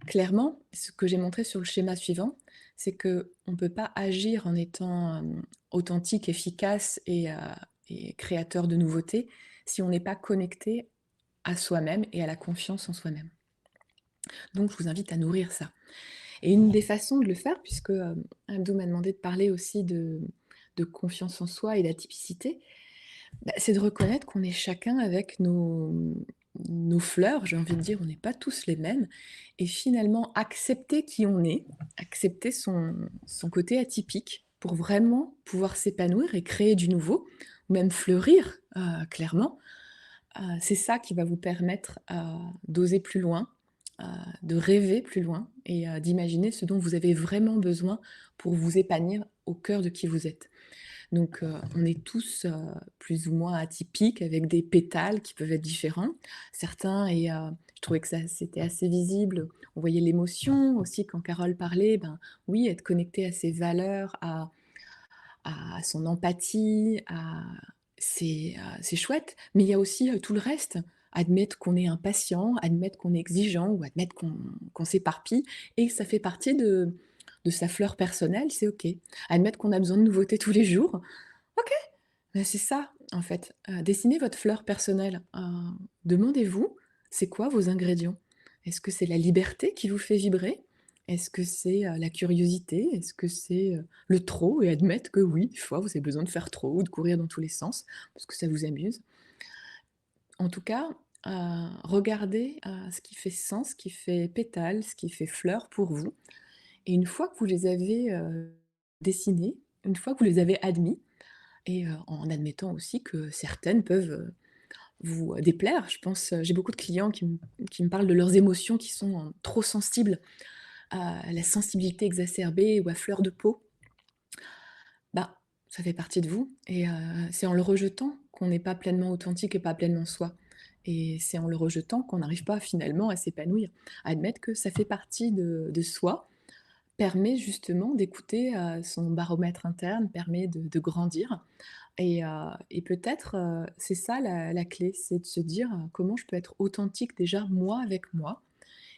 clairement, ce que j'ai montré sur le schéma suivant, c'est qu'on ne peut pas agir en étant authentique, efficace et créateur de nouveautés si on n'est pas connecté à soi-même et à la confiance en soi-même. Donc, je vous invite à nourrir ça. Et une des façons de le faire, puisque Abdou m'a demandé de parler aussi de confiance en soi et d'atypicité, c'est de reconnaître qu'on est chacun avec nos nos fleurs, j'ai envie de dire, on n'est pas tous les mêmes, et finalement accepter qui on est, accepter son côté atypique pour vraiment pouvoir s'épanouir et créer du nouveau, ou même fleurir, clairement. C'est ça qui va vous permettre, d'oser plus loin, heu, de rêver plus loin et d'imaginer ce dont vous avez vraiment besoin pour vous épanouir au cœur de qui vous êtes. Donc, on est tous, plus ou moins atypiques avec des pétales qui peuvent être différents. Certains et je trouvais que ça c'était assez visible. On voyait l'émotion aussi quand Carole parlait, ben, oui, être connecté à ses valeurs, à son empathie, à c'est chouette, mais il y a aussi, tout le reste. Admettre qu'on est impatient, admettre qu'on est exigeant ou admettre qu'on s'éparpille et que ça fait partie de sa fleur personnelle, c'est OK. Admettre qu'on a besoin de nouveautés tous les jours, OK, bah, c'est ça, en fait. Dessinez votre fleur personnelle. Demandez-vous, c'est quoi vos ingrédients? Est-ce que c'est la liberté qui vous fait vibrer? Est-ce que c'est, la curiosité? Est-ce que c'est, le trop et admettre que oui, des fois, vous avez besoin de faire trop ou de courir dans tous les sens parce que ça vous amuse? En tout cas, regardez, ce qui fait sens, ce qui fait pétale, ce qui fait fleur pour vous et une fois que vous les avez, dessinés, une fois que vous les avez admis, et en admettant aussi que certaines peuvent, vous déplaire. Je pense, j'ai beaucoup de clients qui me parlent de leurs émotions qui sont, trop sensibles, à la sensibilité exacerbée ou à fleur de peau. Bah, ça fait partie de vous et c'est en le rejetant qu'on n'est pas pleinement authentique et pas pleinement soi et c'est en le rejetant qu'on n'arrive pas finalement à s'épanouir. Admettre que ça fait partie de soi permet justement d'écouter, son baromètre interne, permet de grandir et peut-être, c'est ça la clé, c'est de se dire, «Comment je peux être authentique déjà moi avec moi?»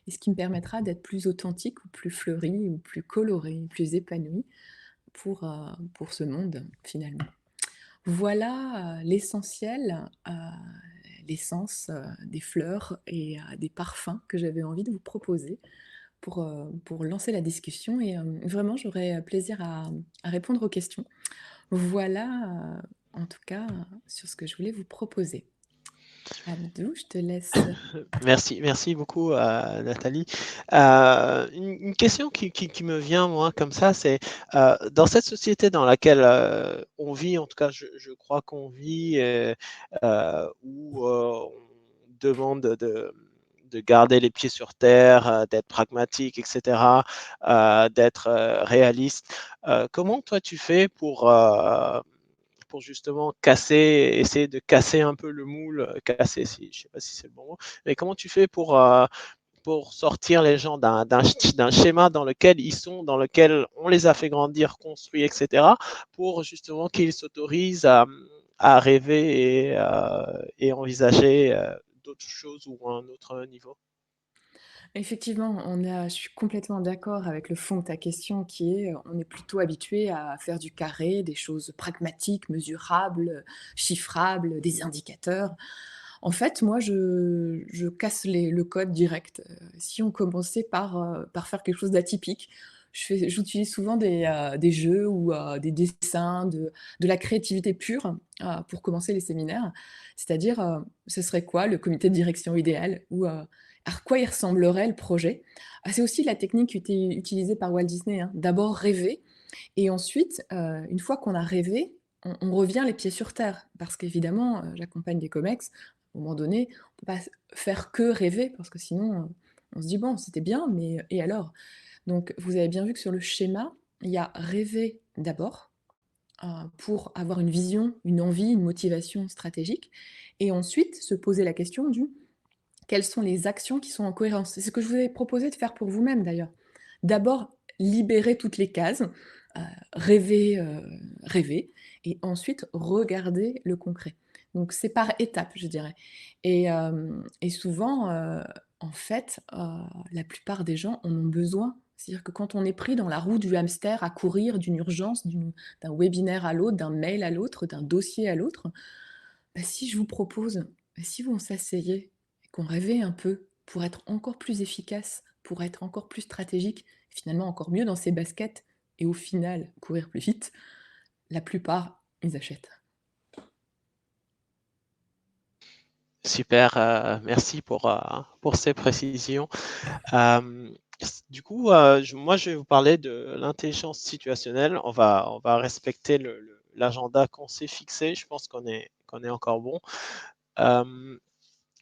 et ce qui me permettra d'être plus authentique ou plus fleurie ou plus colorée, plus épanouie pour ce monde finalement. Voilà, l'essentiel, l'essence, des fleurs et des parfums que j'avais envie de vous proposer pour lancer la discussion et vraiment j'aurais plaisir à répondre aux questions. Voilà, en tout cas, sur ce que je voulais vous proposer. Abdou, je te laisse. Merci beaucoup, Nathalie. Une question qui me vient, moi, comme ça, c'est dans cette société dans laquelle on vit, en tout cas, je crois qu'on vit, où on demande de garder les pieds sur terre, d'être pragmatique, etc., d'être réaliste. Comment toi tu fais pour justement essayer de casser un peu le moule, casser, si, je sais pas si c'est le bon mot, mais comment tu fais pour sortir les gens d'un schéma dans lequel ils sont, dans lequel on les a fait grandir, construire, etc., pour justement qu'ils s'autorisent à rêver et envisager d'autres choses ou un autre niveau. Effectivement, je suis complètement d'accord avec le fond de ta question qui est, on est plutôt habitué à faire du carré, des choses pragmatiques, mesurables, chiffrables, des indicateurs. En fait, moi, je casse le code direct. Si on commençait par faire quelque chose d'atypique, j'utilise souvent des jeux ou des dessins, de la créativité pure pour commencer les séminaires. C'est-à-dire, ce serait quoi le comité de direction idéal ou à quoi il ressemblerait le projet. C'est aussi la technique qui était utilisée par Walt Disney, hein. D'abord rêver et ensuite, une fois qu'on a rêvé, on revient les pieds sur terre. Parce qu'évidemment, j'accompagne des comex, à un moment donné, on ne peut pas faire que rêver parce que sinon, on se dit: «Bon, c'était bien, mais et alors?» Donc vous avez bien vu que sur le schéma, il y a rêver d'abord, pour avoir une vision, une envie, une motivation stratégique et ensuite se poser la question du: «Quelles sont les actions qui sont en cohérence?» C'est ce que je vous ai proposé de faire pour vous-même d'ailleurs. D'abord, libérer toutes les cases, rêver, rêver et ensuite regarder le concret. Donc c'est par étapes, je dirais et souvent, en fait, la plupart des gens en ont besoin. C'est-à-dire que quand on est pris dans la roue du hamster à courir d'une urgence, d'un webinaire à l'autre, d'un mail à l'autre, d'un dossier à l'autre, bah, si je vous propose, si on s'asseyait et qu'on rêvait un peu pour être encore plus efficace, pour être encore plus stratégique, finalement encore mieux dans ses baskets et au final courir plus vite, la plupart, ils achètent. Super, merci pour ces précisions. Du coup, moi, je vais vous parler de l'intelligence situationnelle. On va respecter l'agenda qu'on s'est fixé. Je pense qu'on est encore bon.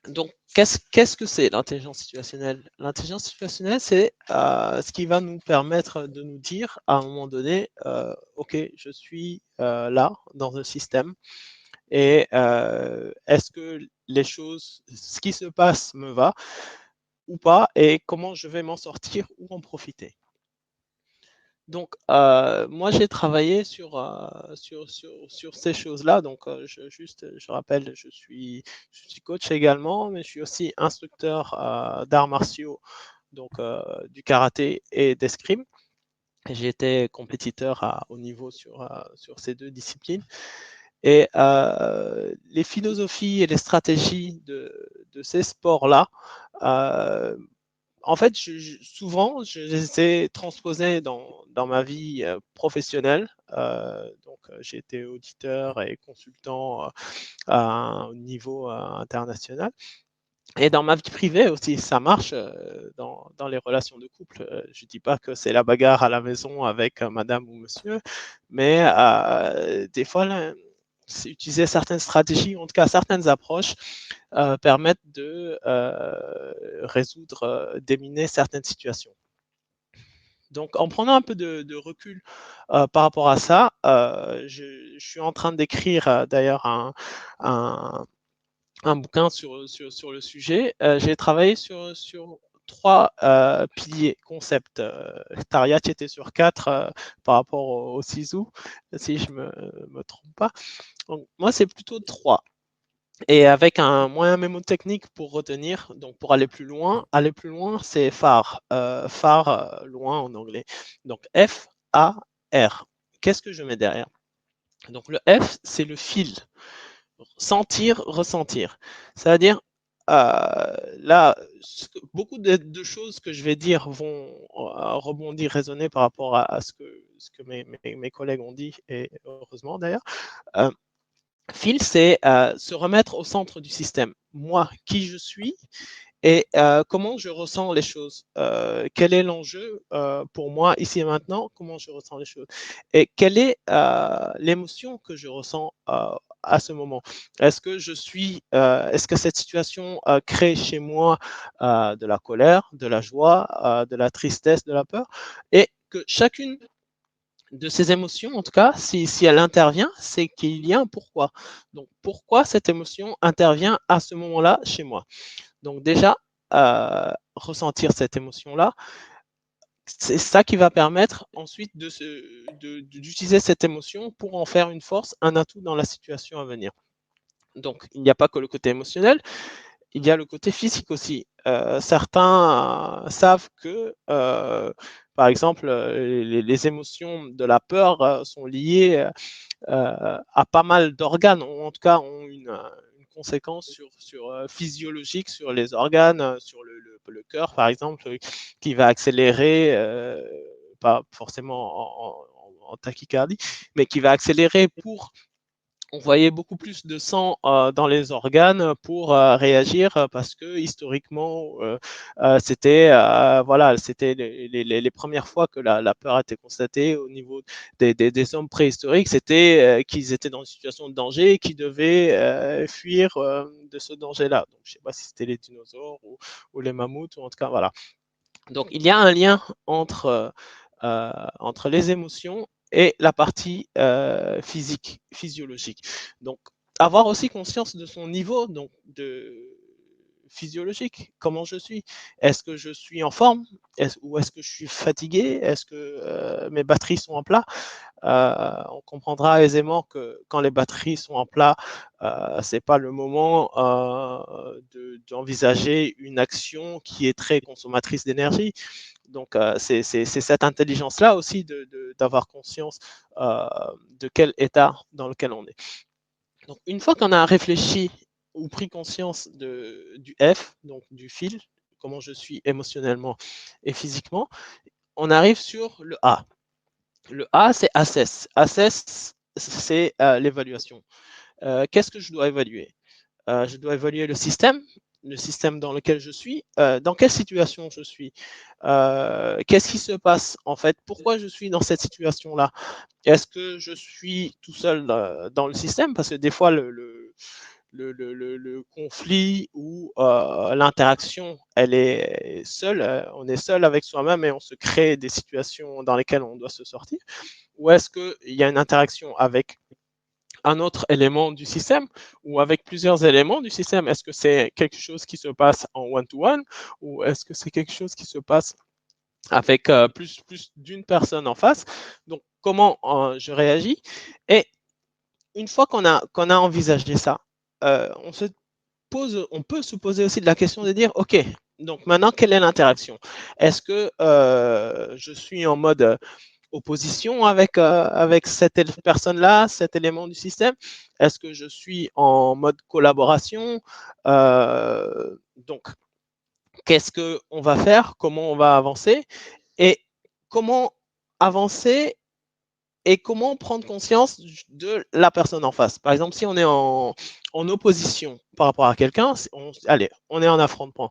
Donc, qu'est-ce que c'est l'intelligence situationnelle? L'intelligence situationnelle, c'est ce qui va nous permettre de nous dire à un moment donné, OK, je suis là dans un système et est-ce que les choses, ce qui se passe me va ou pas et comment je vais m'en sortir ou en profiter. Donc, moi, j'ai travaillé sur ces choses-là. Donc, je rappelle, je suis coach également, mais je suis aussi instructeur d'arts martiaux, donc du karaté et d'escrime. J'ai été compétiteur à haut niveau sur ces deux disciplines. Et les philosophies et les stratégies de ces sports-là, en fait, souvent, je les ai transposés dans ma vie professionnelle. Donc, j'ai été auditeur et consultant à un niveau international. Et dans ma vie privée aussi, ça marche dans les relations de couple. Je ne dis pas que c'est la bagarre à la maison avec madame ou monsieur, mais des fois, là, utiliser certaines stratégies, en tout cas certaines approches, permettent de résoudre, déminer certaines situations. Donc, en prenant un peu de recul par rapport à ça, je suis en train d'écrire d'ailleurs un bouquin sur le sujet. J'ai travaillé sur 3 piliers, concepts. Taria, tu étais sur 4 par rapport au Sisu, si je me trompe pas. Donc, moi, c'est plutôt 3. Et avec un moyen mémotechnique pour retenir, donc pour aller plus loin, c'est phare, phare loin en anglais. Donc F-A-R. Qu'est-ce que je mets derrière? Donc le F, c'est le fil. Sentir, ressentir. C'est-à-dire, là, beaucoup de choses que je vais dire vont rebondir, résonner par rapport à ce que mes collègues ont dit, et heureusement d'ailleurs. Fil, c'est se remettre au centre du système. Moi, qui je suis et comment je ressens les choses. Quel est l'enjeu pour moi ici et maintenant? Comment je ressens les choses? Et quelle est l'émotion que je ressens à ce moment? Est-ce que cette situation crée chez moi de la colère, de la joie, de la tristesse, de la peur? Et que chacune de ces émotions, en tout cas, si elle intervient, c'est qu'il y a un pourquoi. Donc, pourquoi cette émotion intervient à ce moment-là chez moi? Donc déjà, ressentir cette émotion-là, c'est ça qui va permettre ensuite d'utiliser cette émotion pour en faire une force, un atout dans la situation à venir. Donc, il n'y a pas que le côté émotionnel, il y a le côté physique aussi. Certains savent que, par exemple, les émotions de la peur sont liées à pas mal d'organes, ou en tout cas ont une conséquence physiologique sur les organes, sur le cœur par exemple, qui va accélérer, pas forcément en tachycardie, mais qui va accélérer pour envoyer beaucoup plus de sang dans les organes pour réagir parce que historiquement, c'était les premières fois que la peur a été constatée au niveau des hommes préhistoriques, c'était qu'ils étaient dans une situation de danger et qu'ils devaient fuir de ce danger-là. Donc, je ne sais pas si c'était les dinosaures ou les mammouths, ou en tout cas, voilà. Donc, il y a un lien entre les émotions et la partie physique, physiologique. Donc, avoir aussi conscience de son niveau donc de physiologique, comment je suis. Est-ce que je suis en forme ou est-ce que je suis fatigué? Est-ce que mes batteries sont en plat? On comprendra aisément que quand les batteries sont en plat, ce n'est pas le moment d'envisager une action qui est très consommatrice d'énergie. Donc, c'est cette intelligence-là aussi d'avoir conscience de quel état dans lequel on est. Donc, une fois qu'on a réfléchi ou pris conscience du F, donc du fil, comment je suis émotionnellement et physiquement, on arrive sur le A. Le A, c'est assess. Assess, c'est l'évaluation. Qu'est-ce que je dois évaluer? je dois évaluer le système dans lequel je suis, dans quelle situation je suis, qu'est-ce qui se passe en fait, pourquoi je suis dans cette situation-là. Est-ce que je suis tout seul dans le système? Parce que des fois, le conflit ou l'interaction, elle est seule, on est seul avec soi-même et on se crée des situations dans lesquelles on doit se sortir. Ou est-ce qu'il y a une interaction avec un autre élément du système ou avec plusieurs éléments du système? Est-ce que c'est quelque chose qui se passe en one-to-one ou est-ce que c'est quelque chose qui se passe avec plus d'une personne en face? Donc, comment je réagis? Et une fois qu'on a envisagé ça, on peut se poser aussi de la question de dire, OK, donc maintenant, quelle est l'interaction? Est-ce que je suis en mode opposition avec cette personne-là, cet élément du système? Est-ce que je suis en mode collaboration? Donc, qu'est-ce qu'on va faire? Comment on va avancer? Et comment avancer et comment prendre conscience de la personne en face? Par exemple, si on est en opposition par rapport à quelqu'un, allez, on est en affrontement.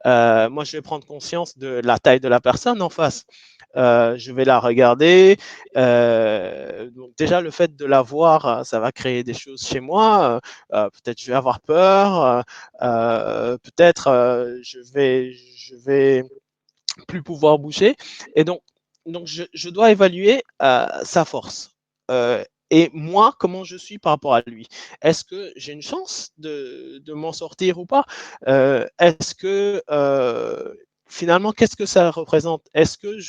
Moi, je vais prendre conscience de la taille de la personne en face. Je vais la regarder. Donc déjà, le fait de la voir, ça va créer des choses chez moi. Peut-être je vais avoir peur. Peut-être je vais plus pouvoir bouger. Et donc je dois évaluer sa force. Et moi, comment je suis par rapport à lui? Est-ce que j'ai une chance de m'en sortir ou pas? Est-ce que finalement, qu'est-ce que ça représente? Est-ce que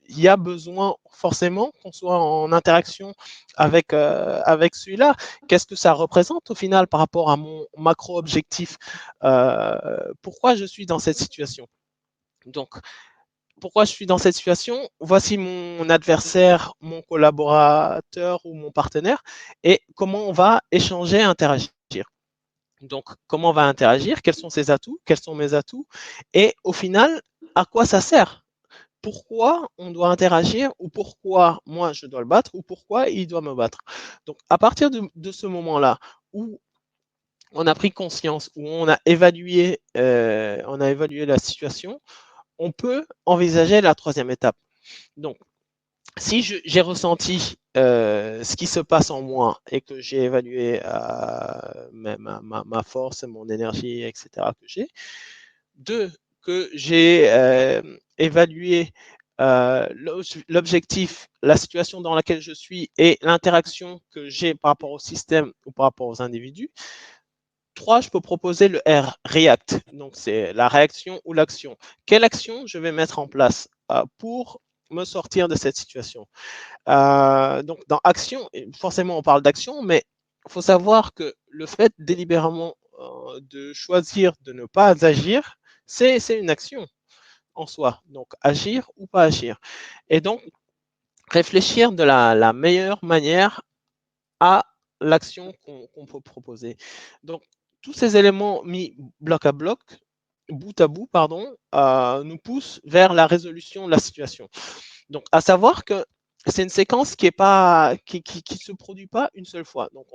il y a besoin forcément qu'on soit en interaction avec celui-là? Qu'est-ce que ça représente au final par rapport à mon macro-objectif? Pourquoi je suis dans cette situation? Donc, pourquoi je suis dans cette situation? Voici mon adversaire, mon collaborateur ou mon partenaire et comment on va échanger, interagir. Donc, comment on va interagir? Quels sont ses atouts? Quels sont mes atouts? Et au final, à quoi ça sert? Pourquoi on doit interagir ou pourquoi moi je dois le battre ou pourquoi il doit me battre? Donc, à partir de ce moment-là où on a pris conscience, où on a évalué la situation, on peut envisager la troisième étape. Donc, si j'ai ressenti ce qui se passe en moi et que j'ai évalué ma force, mon énergie, etc., que j'ai, deux, que j'ai évalué l'objectif, la situation dans laquelle je suis et l'interaction que j'ai par rapport au système ou par rapport aux individus. 3, je peux proposer le R, React. Donc, c'est la réaction ou l'action. Quelle action je vais mettre en place pour me sortir de cette situation? Donc, dans action, forcément, on parle d'action, mais il faut savoir que le fait délibérément de choisir de ne pas agir, c'est une action en soi. Donc, agir ou pas agir. Et donc, réfléchir de la meilleure manière à l'action qu'on peut proposer. Donc, tous ces éléments mis bloc à bloc, bout à bout, pardon, nous poussent vers la résolution de la situation. Donc, à savoir que c'est une séquence qui se produit pas une seule fois. Donc,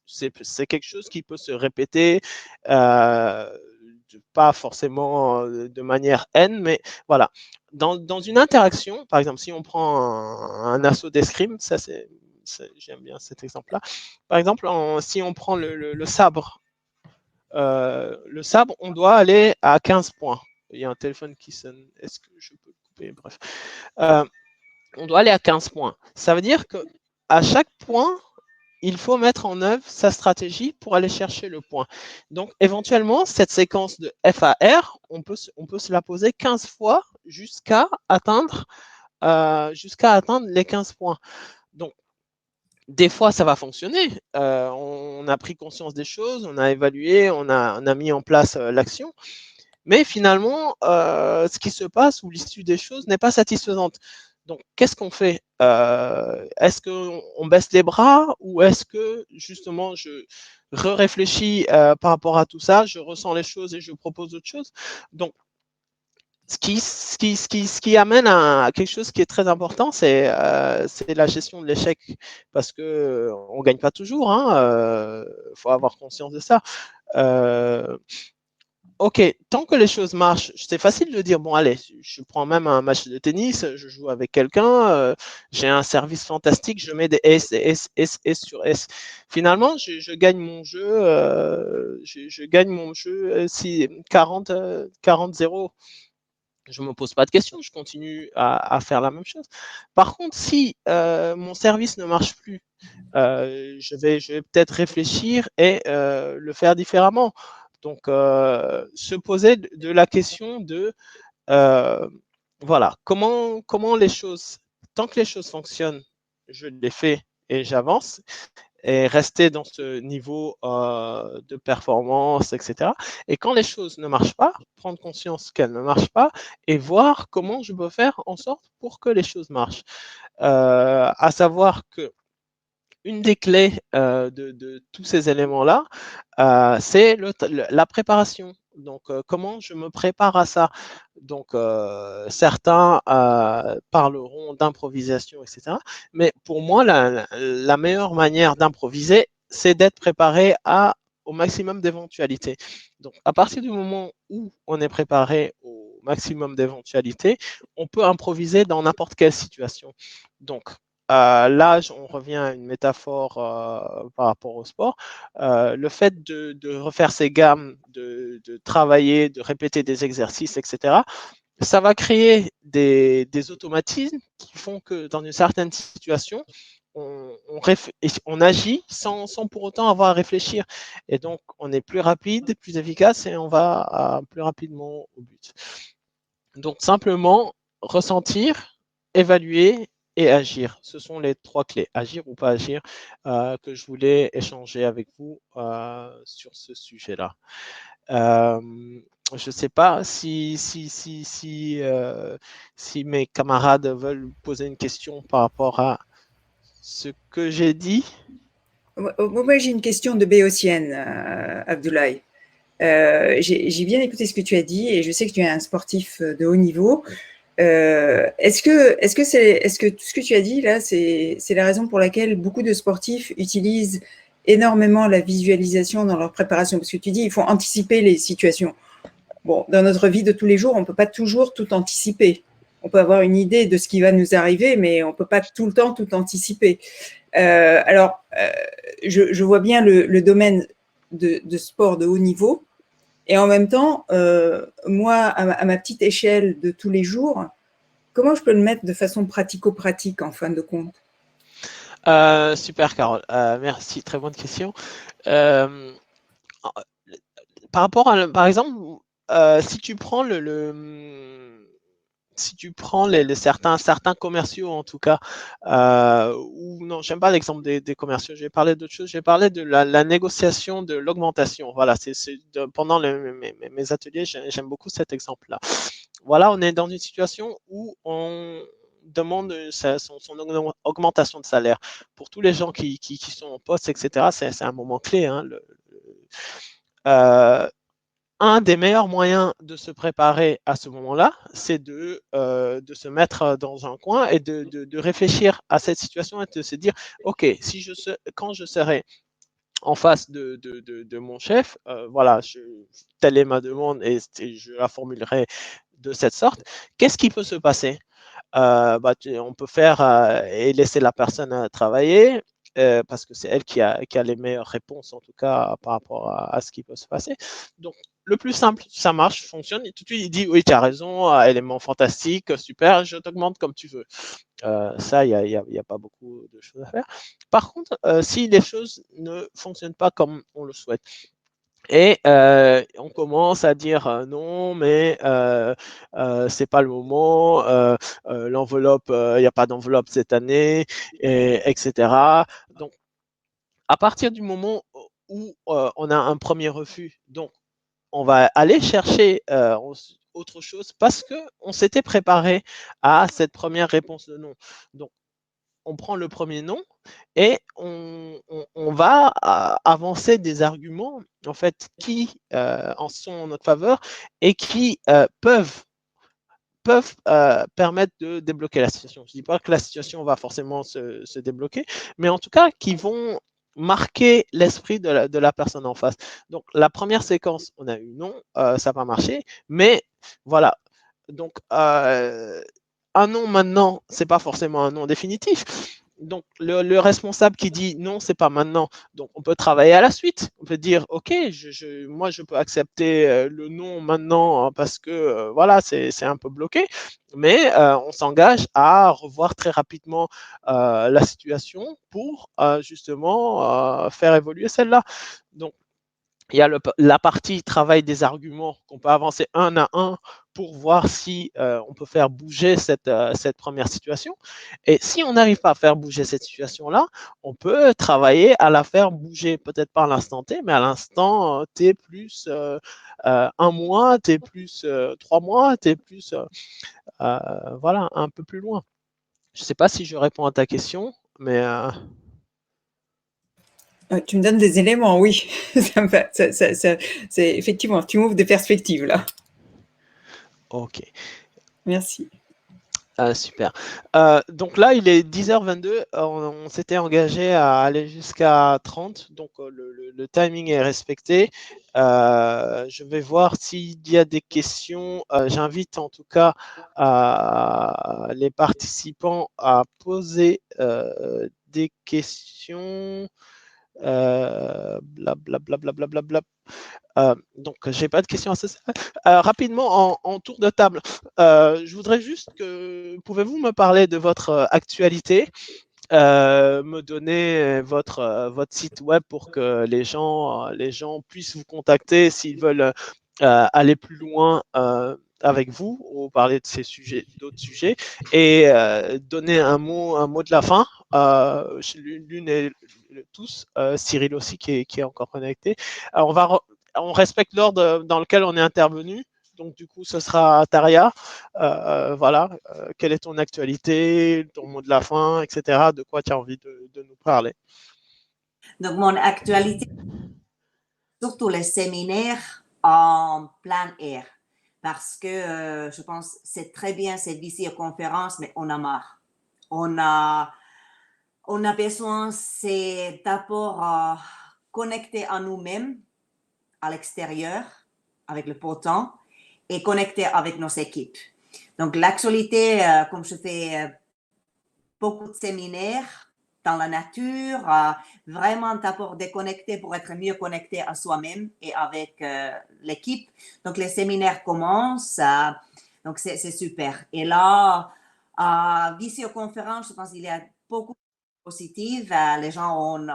c'est quelque chose qui peut se répéter, pas forcément de manière N, mais voilà. Dans une interaction, par exemple, si on prend un assaut d'escrime, ça j'aime bien cet exemple-là. Par exemple, si on prend le sabre, on doit aller à 15 points. Il y a un téléphone qui sonne. Est-ce que je peux couper? Bref. On doit aller à 15 points. Ça veut dire qu'à chaque point, il faut mettre en œuvre sa stratégie pour aller chercher le point. Donc, éventuellement, cette séquence de F à R, on peut se la poser 15 fois jusqu'à atteindre les 15 points. Donc, des fois, ça va fonctionner. On a pris conscience des choses, on a évalué, on a mis en place l'action. Mais finalement, ce qui se passe ou l'issue des choses n'est pas satisfaisante. Donc, qu'est-ce qu'on fait? Est-ce qu'on baisse les bras ou est-ce que justement je réfléchis par rapport à tout ça, je ressens les choses et je propose autre chose? Donc, Ce qui amène à quelque chose qui est très important, c'est la gestion de l'échec, parce que on gagne pas toujours, hein, faut avoir conscience de ça. Ok, tant que les choses marchent, c'est facile de dire, bon allez, je prends même un match de tennis, je joue avec quelqu'un, j'ai un service fantastique, je mets des S, S, S, S sur S. Finalement, je gagne mon jeu, je gagne mon jeu si 40-0. Je ne me pose pas de questions, je continue à faire la même chose. Par contre, si mon service ne marche plus, je vais peut-être réfléchir et le faire différemment. Donc, se poser de la question de, voilà, comment les choses, tant que les choses fonctionnent, je les fais et j'avance, et rester dans ce niveau de performance, etc. Et quand les choses ne marchent pas, prendre conscience qu'elles ne marchent pas et voir comment je peux faire en sorte pour que les choses marchent. À savoir que une des clés de tous ces éléments-là, c'est la préparation. Donc, comment je me prépare à ça? Donc, certains parleront d'improvisation, etc. Mais pour moi, la meilleure manière d'improviser, c'est d'être préparé au maximum d'éventualités. Donc, à partir du moment où on est préparé au maximum d'éventualités, on peut improviser dans n'importe quelle situation. Donc, là, on revient à une métaphore par rapport au sport. Le fait de refaire ses gammes, de travailler, de répéter des exercices, etc., ça va créer des automatismes qui font que dans une certaine situation, on agit sans pour autant avoir à réfléchir. Et donc, on est plus rapide, plus efficace et on va plus rapidement au but. Donc, simplement ressentir, évaluer et agir. Ce sont les trois clés, agir ou pas agir, que je voulais échanger avec vous sur ce sujet-là. Je ne sais pas si mes camarades veulent poser une question par rapport à ce que j'ai dit. Moi, j'ai une question de béotienne, Abdoulaye. J'ai bien écouté ce que tu as dit et je sais que tu es un sportif de haut niveau. Est-ce que tout ce que tu as dit là, c'est la raison pour laquelle beaucoup de sportifs utilisent énormément la visualisation dans leur préparation? Parce que tu dis, il faut anticiper les situations. Bon, dans notre vie de tous les jours, on ne peut pas toujours tout anticiper. On peut avoir une idée de ce qui va nous arriver, mais on ne peut pas tout le temps tout anticiper. Je vois bien le domaine de sport de haut niveau. Et en même temps, moi, à ma petite échelle de tous les jours, comment je peux le mettre de façon pratico-pratique en fin de compte? Super, Carole. Merci, très bonne question. Par exemple, si tu prends si tu prends certains commerciaux en tout cas, ou non, j'aime pas l'exemple des commerciaux, je vais parler d'autre chose, je vais parler de la négociation de l'augmentation. Voilà, pendant mes ateliers, j'aime beaucoup cet exemple-là. Voilà, on est dans une situation où on demande son augmentation de salaire. Pour tous les gens qui sont en poste, etc., c'est un moment clé. Hein, un des meilleurs moyens de se préparer à ce moment-là, c'est de se mettre dans un coin et de réfléchir à cette situation et de se dire, OK, quand je serai en face de mon chef, voilà, telle est ma demande et je la formulerai de cette sorte. Qu'est-ce qui peut se passer? On peut faire et laisser la personne travailler parce que c'est elle qui a les meilleures réponses, en tout cas par rapport à ce qui peut se passer. Donc, le plus simple, ça marche, fonctionne, et tout de suite, il dit oui, tu as raison, élément fantastique, super, je t'augmente comme tu veux. Ça, il n'y a pas beaucoup de choses à faire. Par contre, si les choses ne fonctionnent pas comme on le souhaite, et on commence à dire non, mais c'est pas le moment, l'enveloppe, il n'y a pas d'enveloppe cette année, etc. Donc, à partir du moment où on a un premier refus, donc on va aller chercher autre chose parce qu'on s'était préparé à cette première réponse de non. Donc, on prend le premier non et on va avancer des arguments en fait qui en sont en notre faveur et qui peuvent peuvent permettre de débloquer la situation. Je ne dis pas que la situation va forcément se débloquer, mais en tout cas, qui vont marquer l'esprit de la personne en face. Donc, la première séquence, on a eu non, ça n'a pas marché, mais voilà. Donc, un non maintenant, c'est pas forcément un non définitif. Donc, le responsable qui dit non, c'est pas maintenant. Donc, on peut travailler à la suite. On peut dire, OK, moi, je peux accepter le non maintenant parce que voilà, c'est un peu bloqué. Mais on s'engage à revoir très rapidement la situation pour justement faire évoluer celle-là. Donc, il y a la partie travail des arguments qu'on peut avancer un à un pour voir si on peut faire bouger cette première situation. Et si on n'arrive pas à faire bouger cette situation-là, on peut travailler à la faire bouger, peut-être pas à l'instant T, mais à l'instant T plus un mois, T plus 3 mois, T plus voilà, un peu plus loin. Je ne sais pas si je réponds à ta question, mais... Tu me donnes des éléments, oui. C'est effectivement, tu m'ouvres des perspectives là. Ok. Merci. Super. Donc là, il est 10h22. On s'était engagé à aller jusqu'à 30. Donc le timing est respecté. Je vais voir s'il y a des questions. J'invite en tout cas les participants à poser des questions. Blablabla. Donc, j'ai pas de questions à ce stade. Rapidement, en tour de table, je voudrais juste que pouvez-vous me parler de votre actualité, me donner votre site web pour que les gens puissent vous contacter s'ils veulent aller plus loin avec vous ou parler de ces sujets, d'autres sujets, et donner un mot de la fin. L'une et tous, Cyril aussi qui est encore connecté. On respecte l'ordre dans lequel on est intervenu. Donc, du coup, ce sera Taria. Voilà. Quelle est ton actualité, ton mot de la fin, etc. De quoi tu as envie de nous parler? Donc, mon actualité, surtout les séminaires en plein air. Parce que je pense que c'est très bien cette visioconférence, mais on a marre. On a besoin, c'est d'abord connecter à nous-mêmes, à l'extérieur, avec le potent, et connecter avec nos équipes. Donc, l'actualité, comme je fais beaucoup de séminaires dans la nature, vraiment d'abord déconnecter pour être mieux connecté à soi-même et avec l'équipe. Donc, les séminaires commencent, donc c'est super. Et là, visioconférence, je pense qu'il y a beaucoup de positives. Les gens ont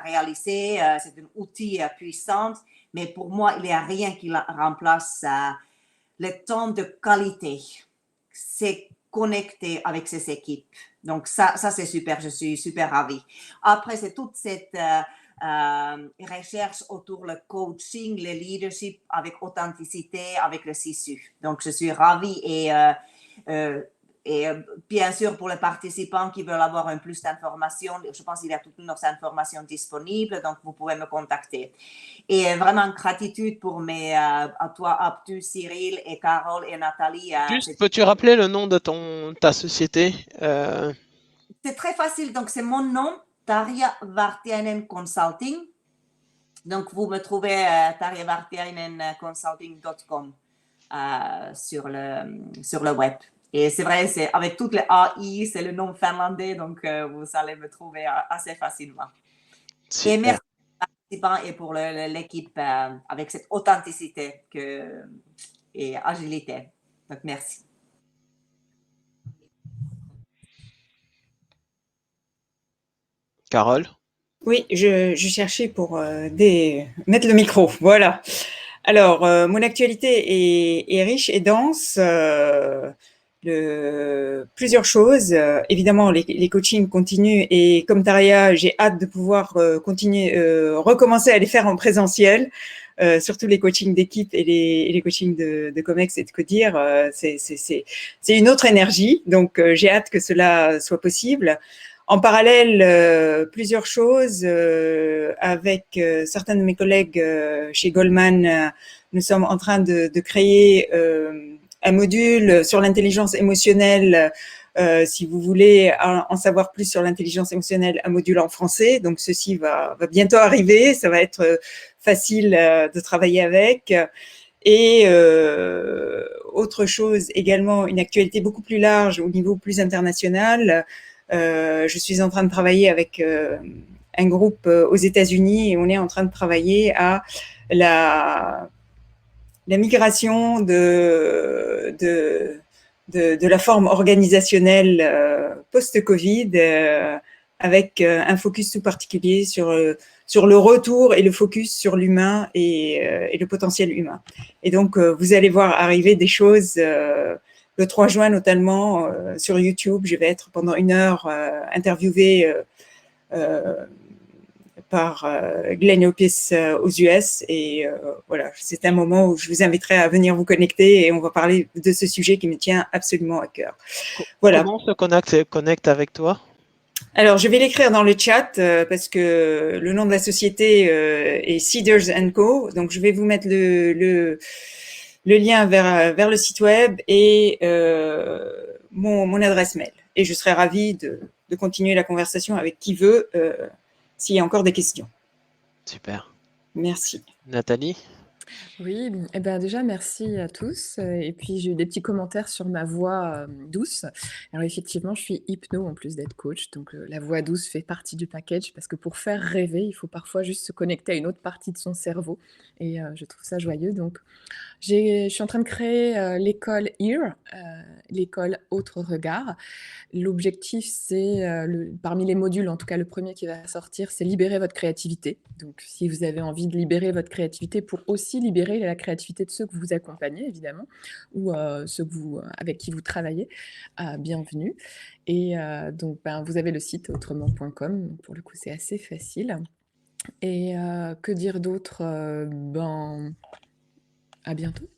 réalisé, c'est un outil puissant, mais pour moi, il n'y a rien qui remplace le temps de qualité. C'est connecter avec ses équipes. Donc, ça c'est super. Je suis super ravie. Après, c'est toute cette recherche autour le coaching, le leadership avec authenticité, avec le SISU. Donc, je suis ravie et bien sûr, pour les participants qui veulent avoir un plus d'informations, je pense qu'il y a toutes nos informations disponibles, donc vous pouvez me contacter. Et vraiment, gratitude pour à toi, Abdu, Cyril et Carole et Nathalie. Juste, peux-tu rappeler le nom de ta société? C'est très facile, donc c'est mon nom, Tarja Vartiainen Consulting. Donc, vous me trouvez tarjavartiainenconsulting.com sur le web. Et c'est vrai, c'est avec toutes les AI, c'est le nom finlandais, donc vous allez me trouver assez facilement. Super. Et merci aux participants et pour l'équipe avec cette authenticité et agilité. Donc, merci. Carole? Oui, je cherchais pour mettre le micro. Voilà. Alors, mon actualité est riche et dense. Plusieurs choses. Évidemment, les coachings continuent et comme Taria, j'ai hâte de pouvoir continuer, recommencer à les faire en présentiel. Surtout les coachings d'équipe et les coachings de Comex et de Codir. C'est une autre énergie. Donc, j'ai hâte que cela soit possible. En parallèle, plusieurs choses avec certains de mes collègues chez Goldman. Nous sommes en train de créer un module sur l'intelligence émotionnelle. Si vous voulez en savoir plus sur l'intelligence émotionnelle, un module en français. Donc, ceci va bientôt arriver. Ça va être facile de travailler avec. Et autre chose également, une actualité beaucoup plus large au niveau plus international. Je suis en train de travailler avec un groupe aux États-Unis et on est en train de travailler à la migration de la forme organisationnelle post-Covid avec un focus tout particulier sur le retour et le focus sur l'humain et le potentiel humain. Et donc, vous allez voir arriver des choses le 3 juin notamment sur YouTube. Je vais être pendant 1 heure interviewée par Glenn Hopis aux US. Et voilà, c'est un moment où je vous inviterai à venir vous connecter et on va parler de ce sujet qui me tient absolument à cœur. Voilà. Comment on se connecte avec toi? Alors, je vais l'écrire dans le chat parce que le nom de la société est Cedars & Co. Donc, je vais vous mettre le lien vers le site web et mon adresse mail. Et je serai ravie de continuer la conversation avec qui veut s'il y a encore des questions. Super. Merci. Nathalie? Oui, eh ben déjà merci à tous. Et puis j'ai eu des petits commentaires sur ma voix douce. Alors effectivement, je suis hypno en plus d'être coach, donc la voix douce fait partie du package parce que pour faire rêver, il faut parfois juste se connecter à une autre partie de son cerveau. Et je trouve ça joyeux. Donc je suis en train de créer l'école EAR, l'école Autre Regard. L'objectif, c'est, parmi les modules, en tout cas le premier qui va sortir, c'est libérer votre créativité. Donc si vous avez envie de libérer votre créativité pour aussi libérer la créativité de ceux que vous accompagnez, évidemment, ou ceux avec qui vous travaillez, bienvenue. Et donc, vous avez le site autrement.com, pour le coup, c'est assez facile. Et que dire d'autre? À bientôt.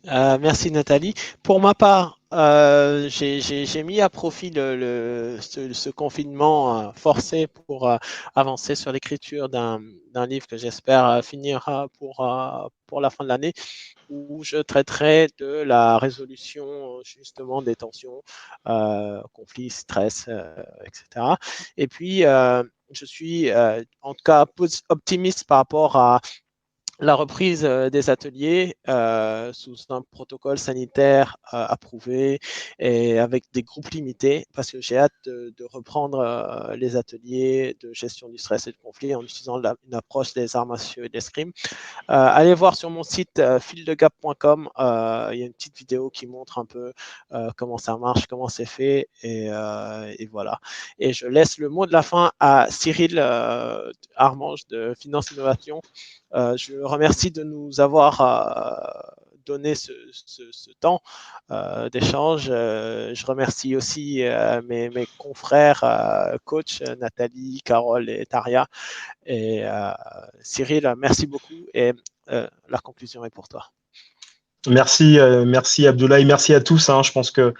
Merci Nathalie. Pour ma part, j'ai mis à profit ce confinement forcé pour avancer sur l'écriture d'un livre que j'espère finir pour la fin de l'année, où je traiterai de la résolution justement des tensions, conflits, stress, etc. Et puis, je suis en tout cas optimiste par rapport à la reprise des ateliers sous un protocole sanitaire approuvé et avec des groupes limités, parce que j'ai hâte de reprendre les ateliers de gestion du stress et du conflit en utilisant une approche des arts martiaux et de l'escrime. Allez voir sur mon site fildegap.com, il y a une petite vidéo qui montre un peu comment ça marche, comment c'est fait, et voilà. Et je laisse le mot de la fin à Cyril Armange de Finance Innovation. Je le remercie de nous avoir donné ce temps d'échange. Je remercie aussi mes confrères coachs, Nathalie, Carole et Taria. Et Cyril, merci beaucoup. Et la conclusion est pour toi. Merci Abdoulaye, merci à tous. Je pense que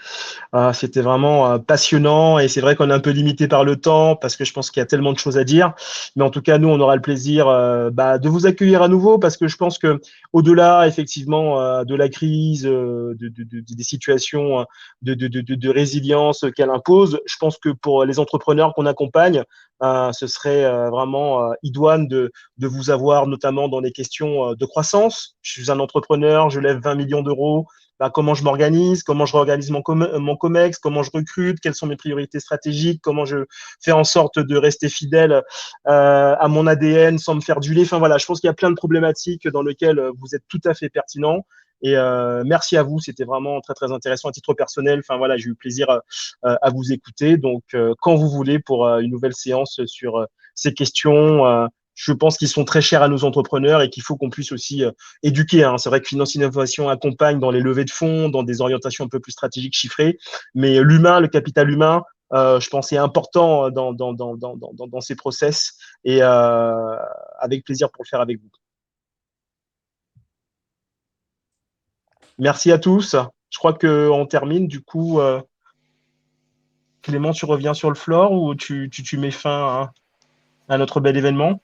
c'était vraiment passionnant et c'est vrai qu'on est un peu limité par le temps parce que je pense qu'il y a tellement de choses à dire. Mais en tout cas, nous, on aura le plaisir de vous accueillir à nouveau parce que je pense que au-delà effectivement de la crise, des situations de résilience qu'elle impose, je pense que pour les entrepreneurs qu'on accompagne, ce serait vraiment idoine de vous avoir notamment dans des questions de croissance. Je suis un entrepreneur, je lève 20 millions d'euros. Comment je m'organise, comment je réorganise mon COMEX, comment je recrute, quelles sont mes priorités stratégiques, comment je fais en sorte de rester fidèle à mon ADN sans me faire duler. Enfin voilà, je pense qu'il y a plein de problématiques dans lesquelles vous êtes tout à fait pertinent. Et merci à vous, c'était vraiment très très intéressant à titre personnel. Enfin voilà, j'ai eu plaisir à vous écouter. Donc quand vous voulez pour une nouvelle séance sur ces questions. Je pense qu'ils sont très chers à nos entrepreneurs et qu'il faut qu'on puisse aussi éduquer. C'est vrai que Finance Innovation accompagne dans les levées de fonds, dans des orientations un peu plus stratégiques, chiffrées, mais l'humain, le capital humain, je pense est important dans ces process et avec plaisir pour le faire avec vous. Merci à tous. Je crois qu'on termine. Du coup, Clément, tu reviens sur le floor ou tu mets fin à notre bel événement?